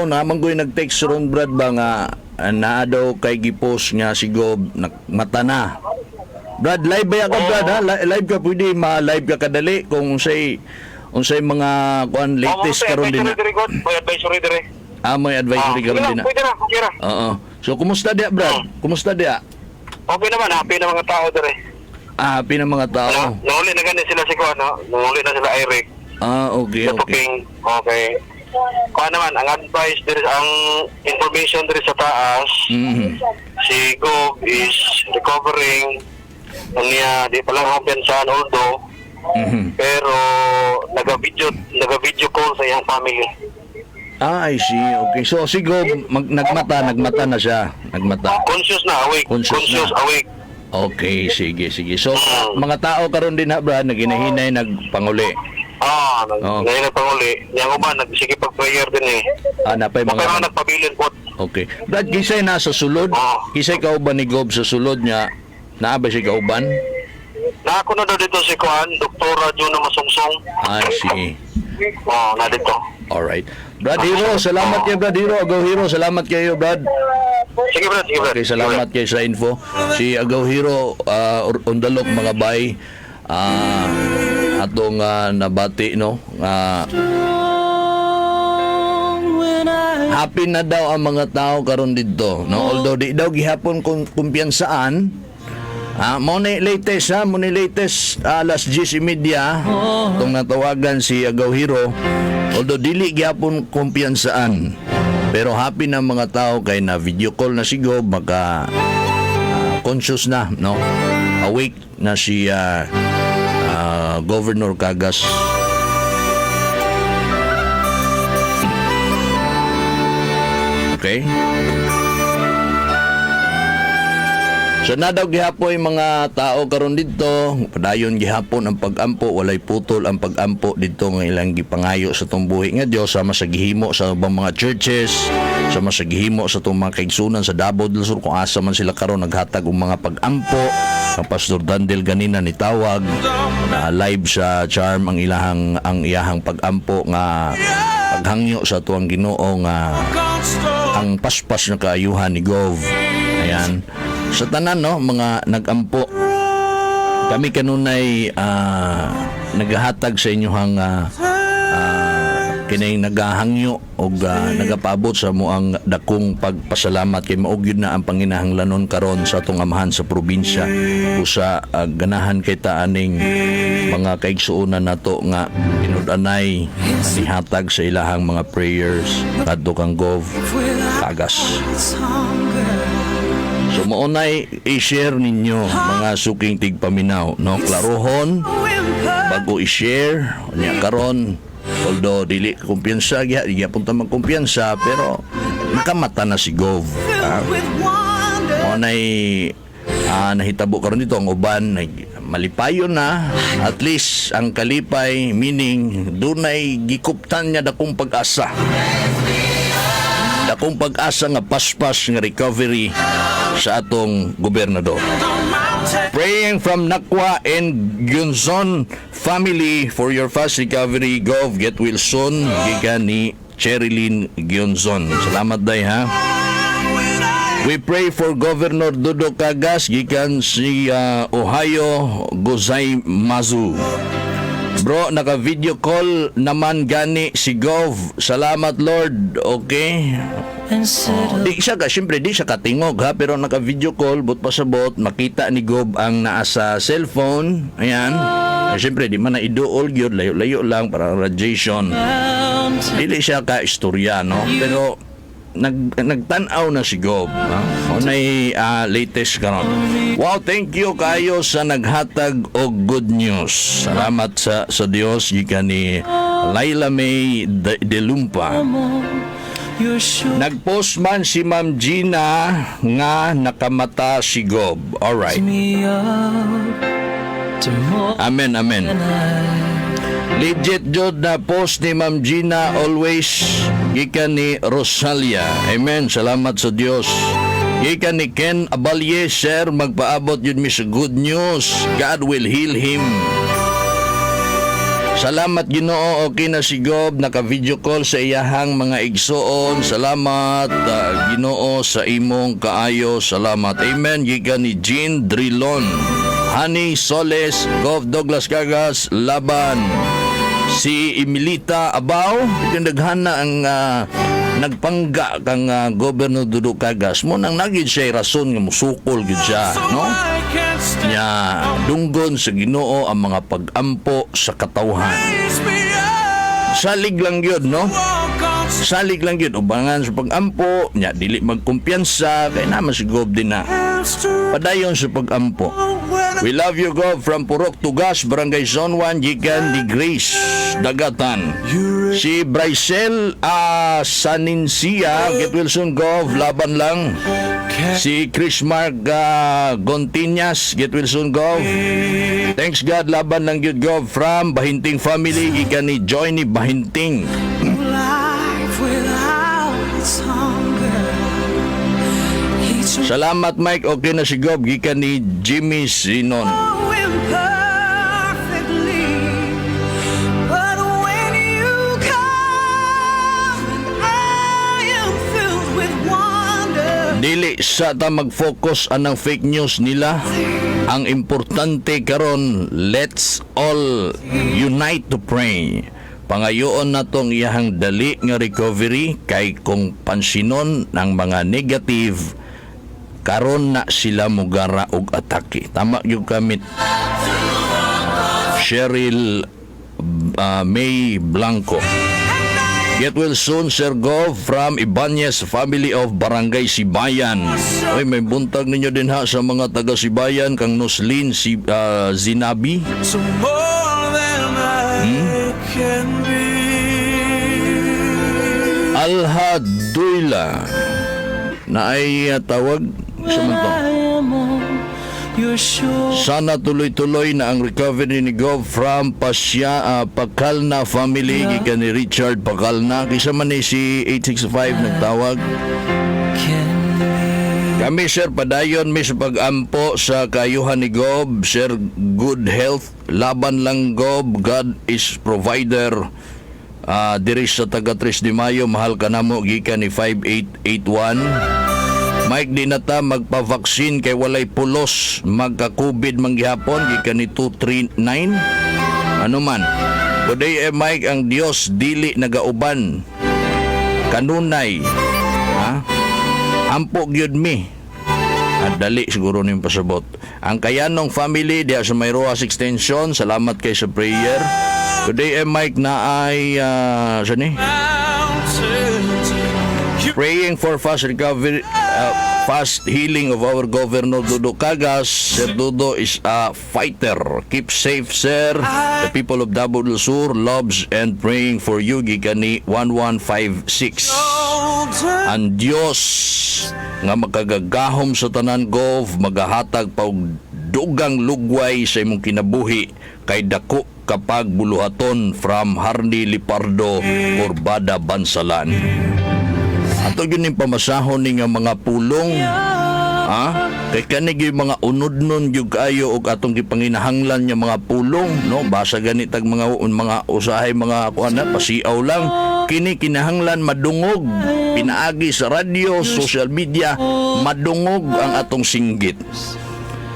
Naman ko yung nag-text ron, Brad, ba nga naa daw kay Gipos nga si Gob, mata na. Brad, live ba yan ka, Brad, ha? Live ka, pwede ma-live ka kadali kung unsay mga kuan latest karon din na. May advisory dire. May advisory karon din na. Pwede na, okay na. Oo. So, kumusta dia, Brad? Kumusta dia? Okay naman, happy na mga tao dire. Happy ng mga tao. Nahuli na ganyan sila si Kuan, no? Nahuli na sila Eric. Okay, okay. Okay. Kuan naman, ang advice dire, ang information dire sa taas, si Gob is recovering. Niya, di pa lang kumpiyansahan although, pero naga-video call sa iyang family. I see. Okay. So, si Gob, nagmata na siya. Nagmata. Conscious na, awake. Conscious awake. Okay, sige. So, mga tao karon din ha, Brad, naginahinay, nagpanguli. Ngayon nagpanguli. Yang uban, nagsige pag-prayer din eh. Napay mga nagpabilin po. Okay. Brad, kisay na sa sulod? Kisay kauban ni Gob sa sulod niya? Naabay si kauban? Ako na daw dito si Kuan, Dr. Juno Masungsong. Sige. Na dito. Alright. Brad Hero, salamat kayo, Brad Hero. Go Hero, salamat kayo, Brad. Sige bro, sige bro. Okay, salamat kay sa info. Si Agaw Hero Undalok mga bay, atong nabati no. Happy na daw ang mga tao karon didto no, although di daw gihapon kumpiyansaan. Mo ni latest alas 10:30 tong natawagan si Agaw Hero, although dili gihapon kumpiyansaan, pero happy na mga tao kay na video call na si Gob, maka conscious na no, awake na si Governor Cagas. Okay. So na daw gihapon yung mga tao karon didto, padayon gihapon ang pag-ampo, walay putol ang pag-ampo didto nga ilang gipangayo sa tong buhi nga Dios, sama sa gihimo sa ubang mga churches, sama sa gihimo sa tong mga kaigsunan sa Davao del Sur, kung asa man sila karon naghatag og mga pag-ampo. Ang Pastor Dandel ganina ni tawag na live sa Charm ang iyahang pag-ampo nga paghangyo sa tuang Ginoo nga ang paspas na kaayuhan ni Gov. Ayan. Sa tanan no, mga nag-ampo, kami kanunay naghahatag sa inyohang kinay nagahangyo o nagapaabot sa muang dakong pagpasalamat kay maugid na ang panginahanglanon karon sa atong amahan sa probinsya, usa ganahan kay taaning mga kaigsuonan nato nga pinud-anay nihatag sa ilahang mga prayers kadto kang Gov Cagas. So maunay i-share ninyo mga suking tigpaminaw no, klarohon bago i-share nya karon, although dili kumpiyansa gyapon ta magkumpiyansa, pero nakamata na si Gov. Maunay nahitabo karon dito ang uban malipayon na, at least ang kalipay, meaning dunay gikuptan niya dakong pag-asa nga paspas nga recovery sa atong gobernador. Praying from Nakwa and Gyunzon family for your fast recovery, Gov. Get well soon. Gikan ni Cherilyn Gyunzon. Salamat day ha. We pray for Governor Dodo Cagas, gikan si Ohio Gozaimazu. Bro, naka-video call naman gani si Gov. Salamat Lord. Okay. Di siya siyempre di siya katingog ha, pero naka-video call, but pasabot makita ni Gov ang naa sa cellphone. Ayan. Siyempre di man na iduol gyud, layo-layo lang para radiation. Dili siya ka istorya no, pero nagtanaw na si Gov. Unay latest karon. Wow, thank you kayo sa naghatag og good news. Salamat sa Dios gikan ni Laila May de Lumpa. Nagpost man si Ma'am Gina nga nakamata si Gov. Alright. Amen, amen. Legit jud na post ni Ma'am Gina, always gikan ni Rosalia. Amen, salamat sa Dios. Gikan ni Ken Abalye, sir, magpaabot yun mi sa good news. God will heal him. Salamat Ginoo, okay na si Gov, naka-video call sa iyahang mga igsoon. Salamat Ginoo sa imong kaayo. Salamat. Amen. Gikan ni Jean Drilon, Honey Soles, Gov Douglas Cagas, laban si Emilita Abaw. Daghana ang nagpangga kang Governor Dodo Cagas mo nang nagid siya rason nga musukol gid siya no, nya dunggon sa Ginoo ang mga pag-ampo sa katawhan. Salig lang yun no, salig lang yun ubangan sa pag-ampo nya dili magkumpiyansa kay naman si Gov din na padayon sa pag-ampo. We love you Gov from Purok Tugas, Barangay Zone 1, gikan ni Grace Dagatan. Si Brycel Saninsia, get Wilson Gov, laban lang. Si Chris Mark Gontinas, get Wilson Gov. Thanks God, laban lang yun Gov from Bahinting family, gikan ni Joy ni Bahinting. Salamat Mike, okay na si Gov, gikan ni Jimmy Sinon. Dili sa ta mag-focus anang fake news nila. Ang importante karon, let's all unite to pray. Pangayoon na tong iyahang dali nga recovery kay kung pansinon ng mga negative karon na sila mugara og atake. Tama yung kamit. Cheryl May Blanco. Get well soon, Sir Gov, from Ibanez family of Barangay Sibayan. Ay, may buntag ninyo din ha sa mga taga Sibayan, kang Nuslin Zinabi. So more than I can be. Alha Duyla na ay tawag sa manto. You're sure. Sana tuloy-tuloy na ang recovery ni Gov from Pacalna family gikan ni Richard Pacalna. Kisa man ni si 865 nagtawag. Kami sir padayon mi sa pag-ampo sa kayuhan ni Gov. Sir, good health, laban lang Gov, God is provider. Diri sa taga 3 de Mayo, mahal ka namo gikan ni 5881. Mike, di na ta magpa-vaccine kay walay pulos, magka-COVID manggihapon gikan ni 239. Ano man, today Mike, ang Dios dili nagauban kanunay, ha? Ampo gyud mi. Dali siguro ning pasabot. Ang Kayanong family diya sa Mayroas Extension, salamat kay sa prayer. Today Mike na ay praying for fast recovery, fast healing of our Governor Dudo Cagas. Sir Dudo is a fighter. Keep safe, sir. The people of Davao del Sur loves and praying for you. Gikani 1156. Ang Diyos nga makagagahom sa tanan Gov, magahatag pa og dugang lugway sa imong kinabuhi kay dako kapag buluhaton from Harni Lipardo, Corbada, Bansalan. Ato yun yung pamasahon ni nga mga pulong, kay kanig yung mga unod-nun yung kayo o atong kipanginahanglan yung mga pulong, no? Basa ganitag mga usahay, mga pasiaw lang. Kini kinahanglan madungog, pinaagi sa radyo, social media, madungog ang atong singgit.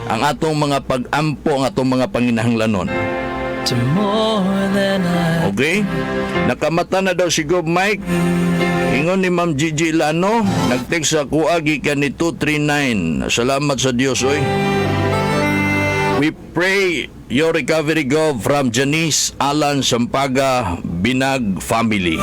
Ang atong mga pag-ampo, ang atong mga panginahanglanon. To more than I. Okay? Nakamata na daw si Gov Mike. Ingon ni Ma'am Gigi Lano, nag-text sa kuagi ka ni 239. Salamat sa Diyos, oy. We pray your recovery, Gov, from Janice Alan Sampaga Binag family.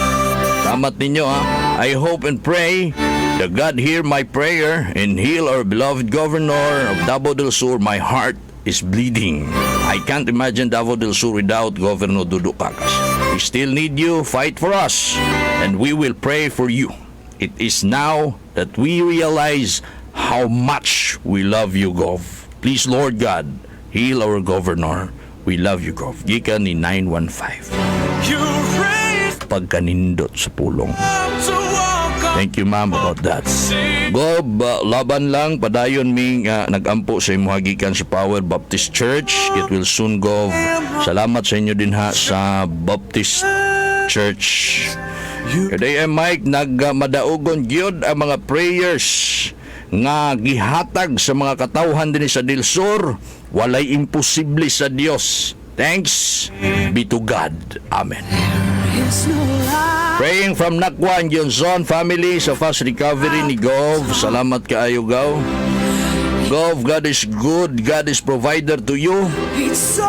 Salamat ninyo, ha. I hope and pray that God hear my prayer and heal our beloved Governor of Davao del Sur. My heart is bleeding. I can't imagine Davao del Sur without Governor Dudo Cagas. We still need you. Fight for us, and we will pray for you. It is now that we realize how much we love you, Gov. Please, Lord God, heal our Governor. We love you, Gov. Gikan ni 915. You raised Pagkanindot sa pulong. to walk on. Thank you, ma'am, about that. Gov, laban lang, padayon ming nagampo sa imo hagikan sa Power Baptist Church. It will soon, Gov. Salamat sa inyo din ha sa Baptist Church. Today, Mike, nagmadaugon gyud ang mga prayers nga gihatag sa mga katawhan din sa Del Sur. Walay imposible sa Dios. Thanks be to God. Amen. Praying from Nakwa and Johnson family sa fast recovery ni Gov. Salamat kaayo, Gov. Gov, God is good. God is provider to you.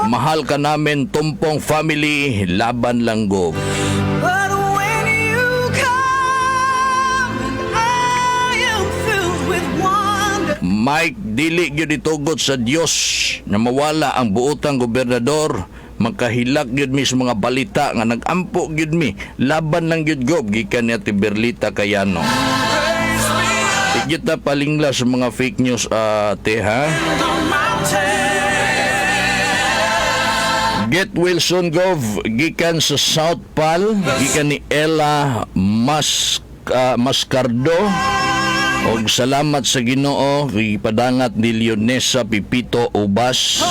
Mahal ka namin, Tumpong family. Laban lang, Gov. But when you come, I am filled with wonder. Mike, dili gyud itugot sa Dios na mawala ang buotang gobernador. Magkahilag gyud mi sa mga balita nga nagampo gyud mi. Laban lang gyud, Gov, gikan ni Ate Berlita Cayano. Igyot na palingla sa mga fake news, ate, ha? Get Wilson, Gov, gikan sa South Pal, gikan ni Ella Mascardo. Og salamat sa Ginoo, ipadangat ni Leonesa Pipito Ubas.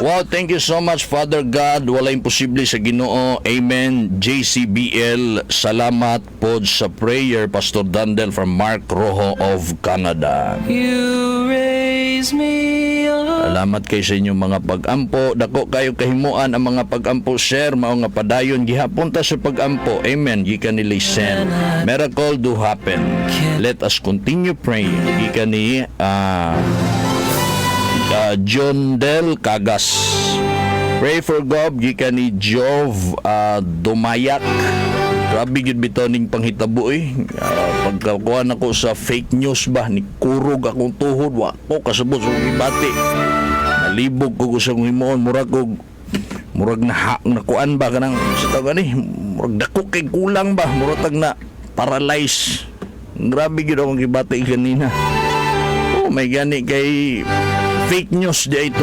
Wow, thank you so much, Father God. Wala imposible sa Ginoo. Amen. JCBL, salamat po sa prayer, Pastor Dandel from Mark Rojo of Canada. You raise me up. Salamat kay sa inyong mga pag-ampo. Dako kayo kahimuan ang mga pag-ampo, sir. Mao nga padayon gihapon ta sa pag-ampo. Amen. Gikan ni listen. Miracle do happen. Let us continue praying. Gikan ni John Del Cagas. Pray for God. Gikan ni Jove Dumayak. Grabe gid bitaw ning panghitabo pagkakuan ako sa fake news ba ni kurog akong tuhod wa ko kasabot sa ibati. Nalibog ko sa himuon murag na kuan ba kanang sa tawag ni murag dako kay kulang ba murag na paralyze. Grabe gid akong gibati kanina. Oh may gani kay fake news di ito.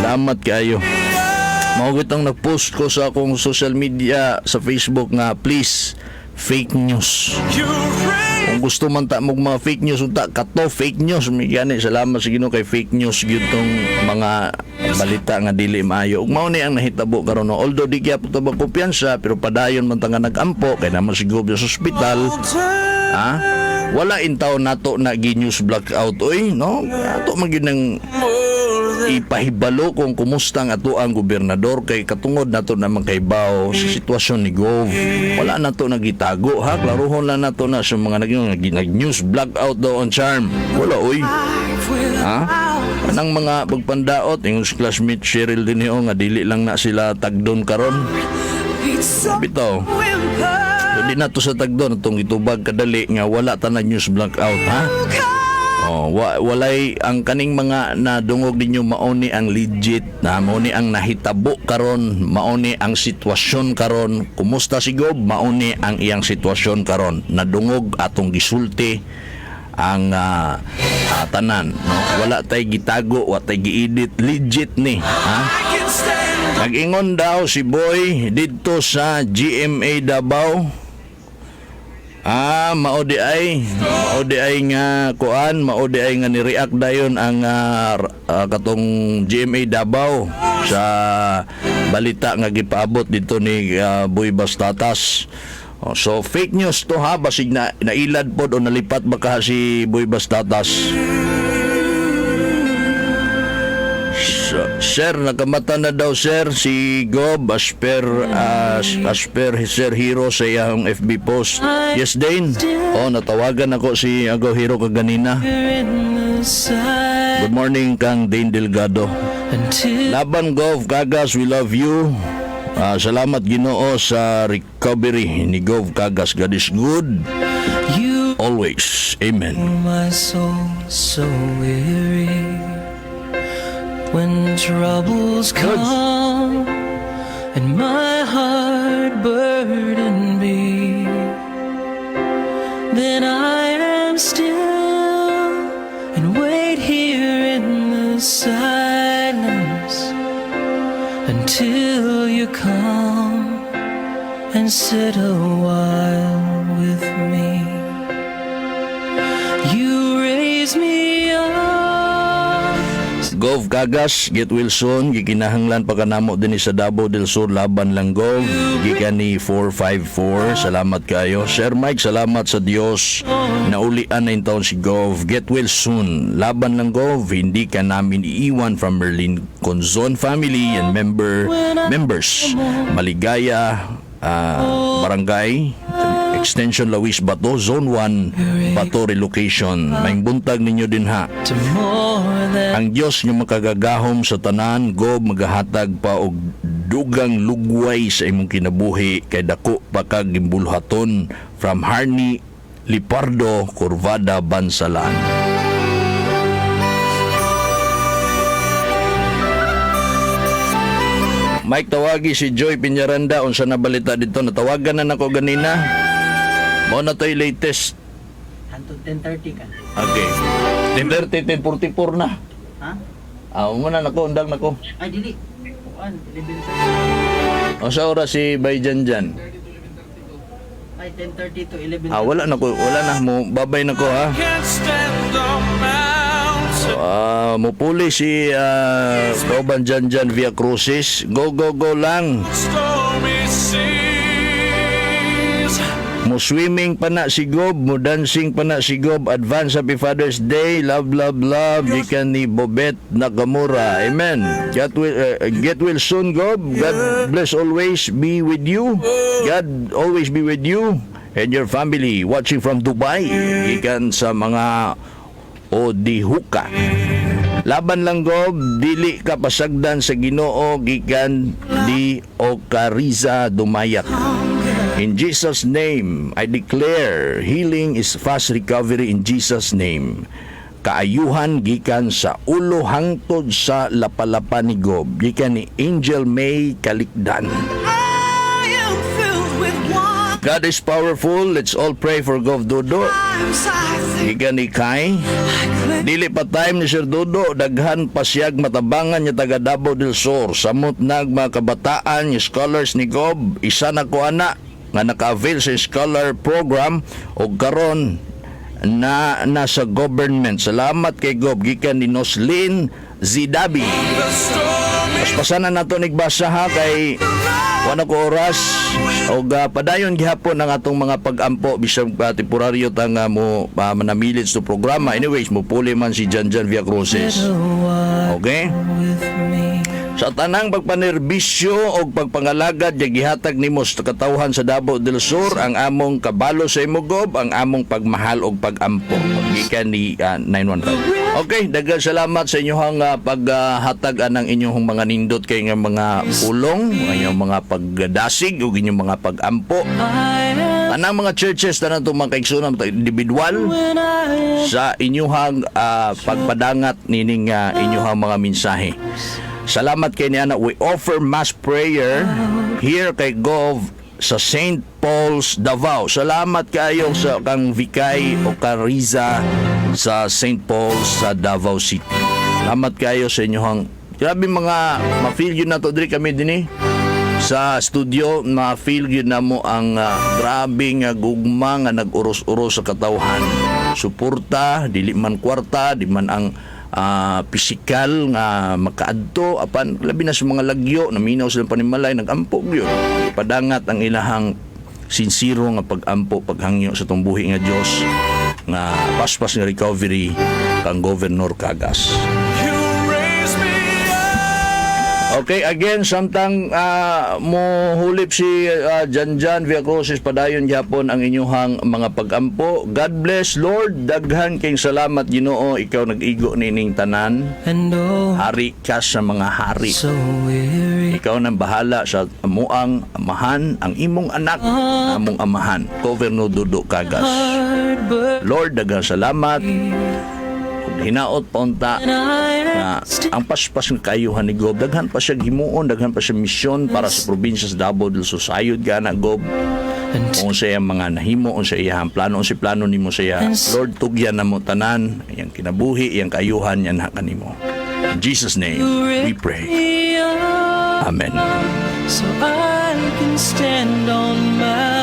Salamat kayo. Maugot ang nag-post ko sa akong social media sa Facebook nga please fake news. Kung gusto man ta mo mga fake news unta kato fake news may gani salamat sa Ginoo kay fake news gyud tong mga balita nga dili maayo. Ug mao ni ang nahitabo karon no. Although di kaya puto ba kumpiyansa pero padayon man ta nga nag-ampo kay naman siguro sa ospital. Wala intaw nato na gi-news blackout oy no. Ato man gyud nang ipahibalo kung kumusta ang ato ang gobernador kay katungod nato naman kay bao sa sitwasyon ni Gov. Wala nato nagitago ha, klarohon lang nato na sa mga nag-news blackout daw on charm. Wala oy. Anang mga pagpandaot yung classmate Cheryl din nga dili lang na sila tagdon karon. Bitaw. Di na to sa tagdon itong itubag kadali nga wala ta na news blackout ha. Walay ang kaning mga nadungog ninyo mauni ang legit na mauni ang nahitabo karon mauni ang sitwasyon karon kumusta si Gob mauni ang iyang sitwasyon karon nadungog atong gisulti ang tanan no wala tay gitago wa tay giedit legit ni ha. Nag-ingon daw si Boy didto sa GMA Davao. Maudi ay nga kuan, maudi ay nga ni-react dayon ang katong GMA Davao sa balita nga gipaabot dito ni Boy Bastatas. So fake news to ha, basig na nailad pod o nalipat baka si Boy Bastatas. Sir, nakamata na daw sir si Gob asper Sir Hero sa iyang FB post. Yes Dane. Natawagan ako si Agaw Hero kaganina. Good morning kang Dane Delgado. Laban Gov Kagas, we love you. Salamat Ginoo sa recovery ni Gov Kagas. God is good always. Amen. My soul so weary. When troubles come and my heart burden be, then I am still and wait here in the silence until you come and sit a while with me. You raise me up. Gov Kagas, get well soon. Gikinahanglan pa kanamo din sa Davao del Sur laban lang Gov. Gikan ni 454. Salamat kayo. Sir Mike, salamat sa Dios. Naulian na yung taon si Gov. Get well soon. Laban lang Gov. Hindi ka namin iiwan from Merlin Conzon family and members. Maligaya Barangay Extension Luis Bato, Zone 1, Bato Relocation. Maing buntag ninyo din ha. Ang Diyos nyo makagagahom sa tanan, Gob magahatag pa og dugang lugway sa imong kinabuhi kay dako pa kag gimbulhaton from Harney Lipardo, Corvada, Bansalan. Mike, tawagi si Joy Piñaranda unsa na balita dito. Natawagan na nako ganina. Mao na to'y latest. Hantod 10:30 ka. Okay. 10:30, 10:44 na. Ha? Muna nako, undang nako. Ay, dili. Kuan, 11:30. O sa oras si Bayjan dyan? Ay, 10:30 to 11:30. Wala na mo. Babay na ko ha. Can't stand on mountains Mupuli si Kauban Janjan Via Crucis. Go lang. Mo swimming pa na si Gob, mo dancing pa na si Gob. Advance Happy Father's Day. Love. Gikan ni Bobet Nakamura. Amen. Get well soon, Gob. God bless always be with you. God always be with you and your family watching from Dubai. Gikan sa mga Odihuka. Laban lang, Gob, dili ka pasagdan sa Ginoo gikan di Okariza Dumayak. In Jesus' name, I declare healing is fast recovery in Jesus' name. Kaayuhan gikan sa ulo hangtod sa lapalapa ni Gob, gikan ni Angel May Kalikdan. God is powerful. Let's all pray for Gov Dodo. Gikan ni Kai. Dili pa time ni Sir Dodo, daghan pasiyag matabangan niya taga Davao del Sur. Samot nag mga kabataan, yung scholars ni Gob, isa na ko anak nga naka-avail sa scholar program o karon na nasa government. Salamat kay Gob, gikan ni Noslin Zidabi. Paspasanan nato nigbasa ha kay wala ko oras o padayon gihapon ang atong mga pag-ampo bisag temporaryo ta nga mo manamilit sa programa. Anyways, mupuli man si Janjan Via Crucis. Okay? Sa tanang pagpanerbisyo o pagpangalagad gihatag nimo sa katawhan sa Davao del Sur ang among kabalo sa imo, Gob, ang among pagmahal o pag-ampo gikan ni 915. Okay, daghang salamat sa inyong paghatag anang inyong mga nindot kay nga mga pulong, inyong mga pagdasig o inyong mga pag-ampo. Anang mga churches na itong mga kaigsunan individual sa inyong pagpadangat nining inyong mga mensahe. Salamat kay niana. We offer mass prayer here kay Gov sa St. Paul's, Davao. Salamat kayo sa kang Vikay o Cariza sa St. Paul's sa Davao City. Salamat kayo sa inyong grabe mga ma-feel yun na to diri kami din sa studio. Ma-feel yun na mo ang grabe nga gugma nga nag-uros-uros sa katawhan. Suporta, dili man kwarta, di man ang pisikal nga makaadto apan labi na sa mga lagyo naminaw silang panimalay nag-ampo gyud padangat ang ilahang sinsiro nga pag-ampo paghangyo sa tumbuhi nga Dios nga paspas nga recovery kang Governor Cagas. Okay, again, samtang mo hulip si Janjan Via Crucis padayon gyapon ang inyong mga pag-ampo. God bless, Lord. Daghan kayong salamat, Ginoo. Ikaw nag-igo nining tanan. Hari ka sa mga hari. Ikaw nang bahala sa amuang amahan, ang imong anak, among amahan. Governor Dodo Cagas. Lord, daghan salamat. Hinaot paunta na ang paspas ng kayuhan ni Gob, daghan pa siya himuon, daghan pa siya misyon para sa probinsya sa Davao del Sur. Sayod ka na, Gob, kung siya mga nahimo, kung siya iyang plano, kung siya plano ni mo siya, Lord, tugyan na mo tanan, yung kinabuhi, yung kayuhan, yan hakan ni mo. In Jesus' name, we pray. Amen. So I can stand on my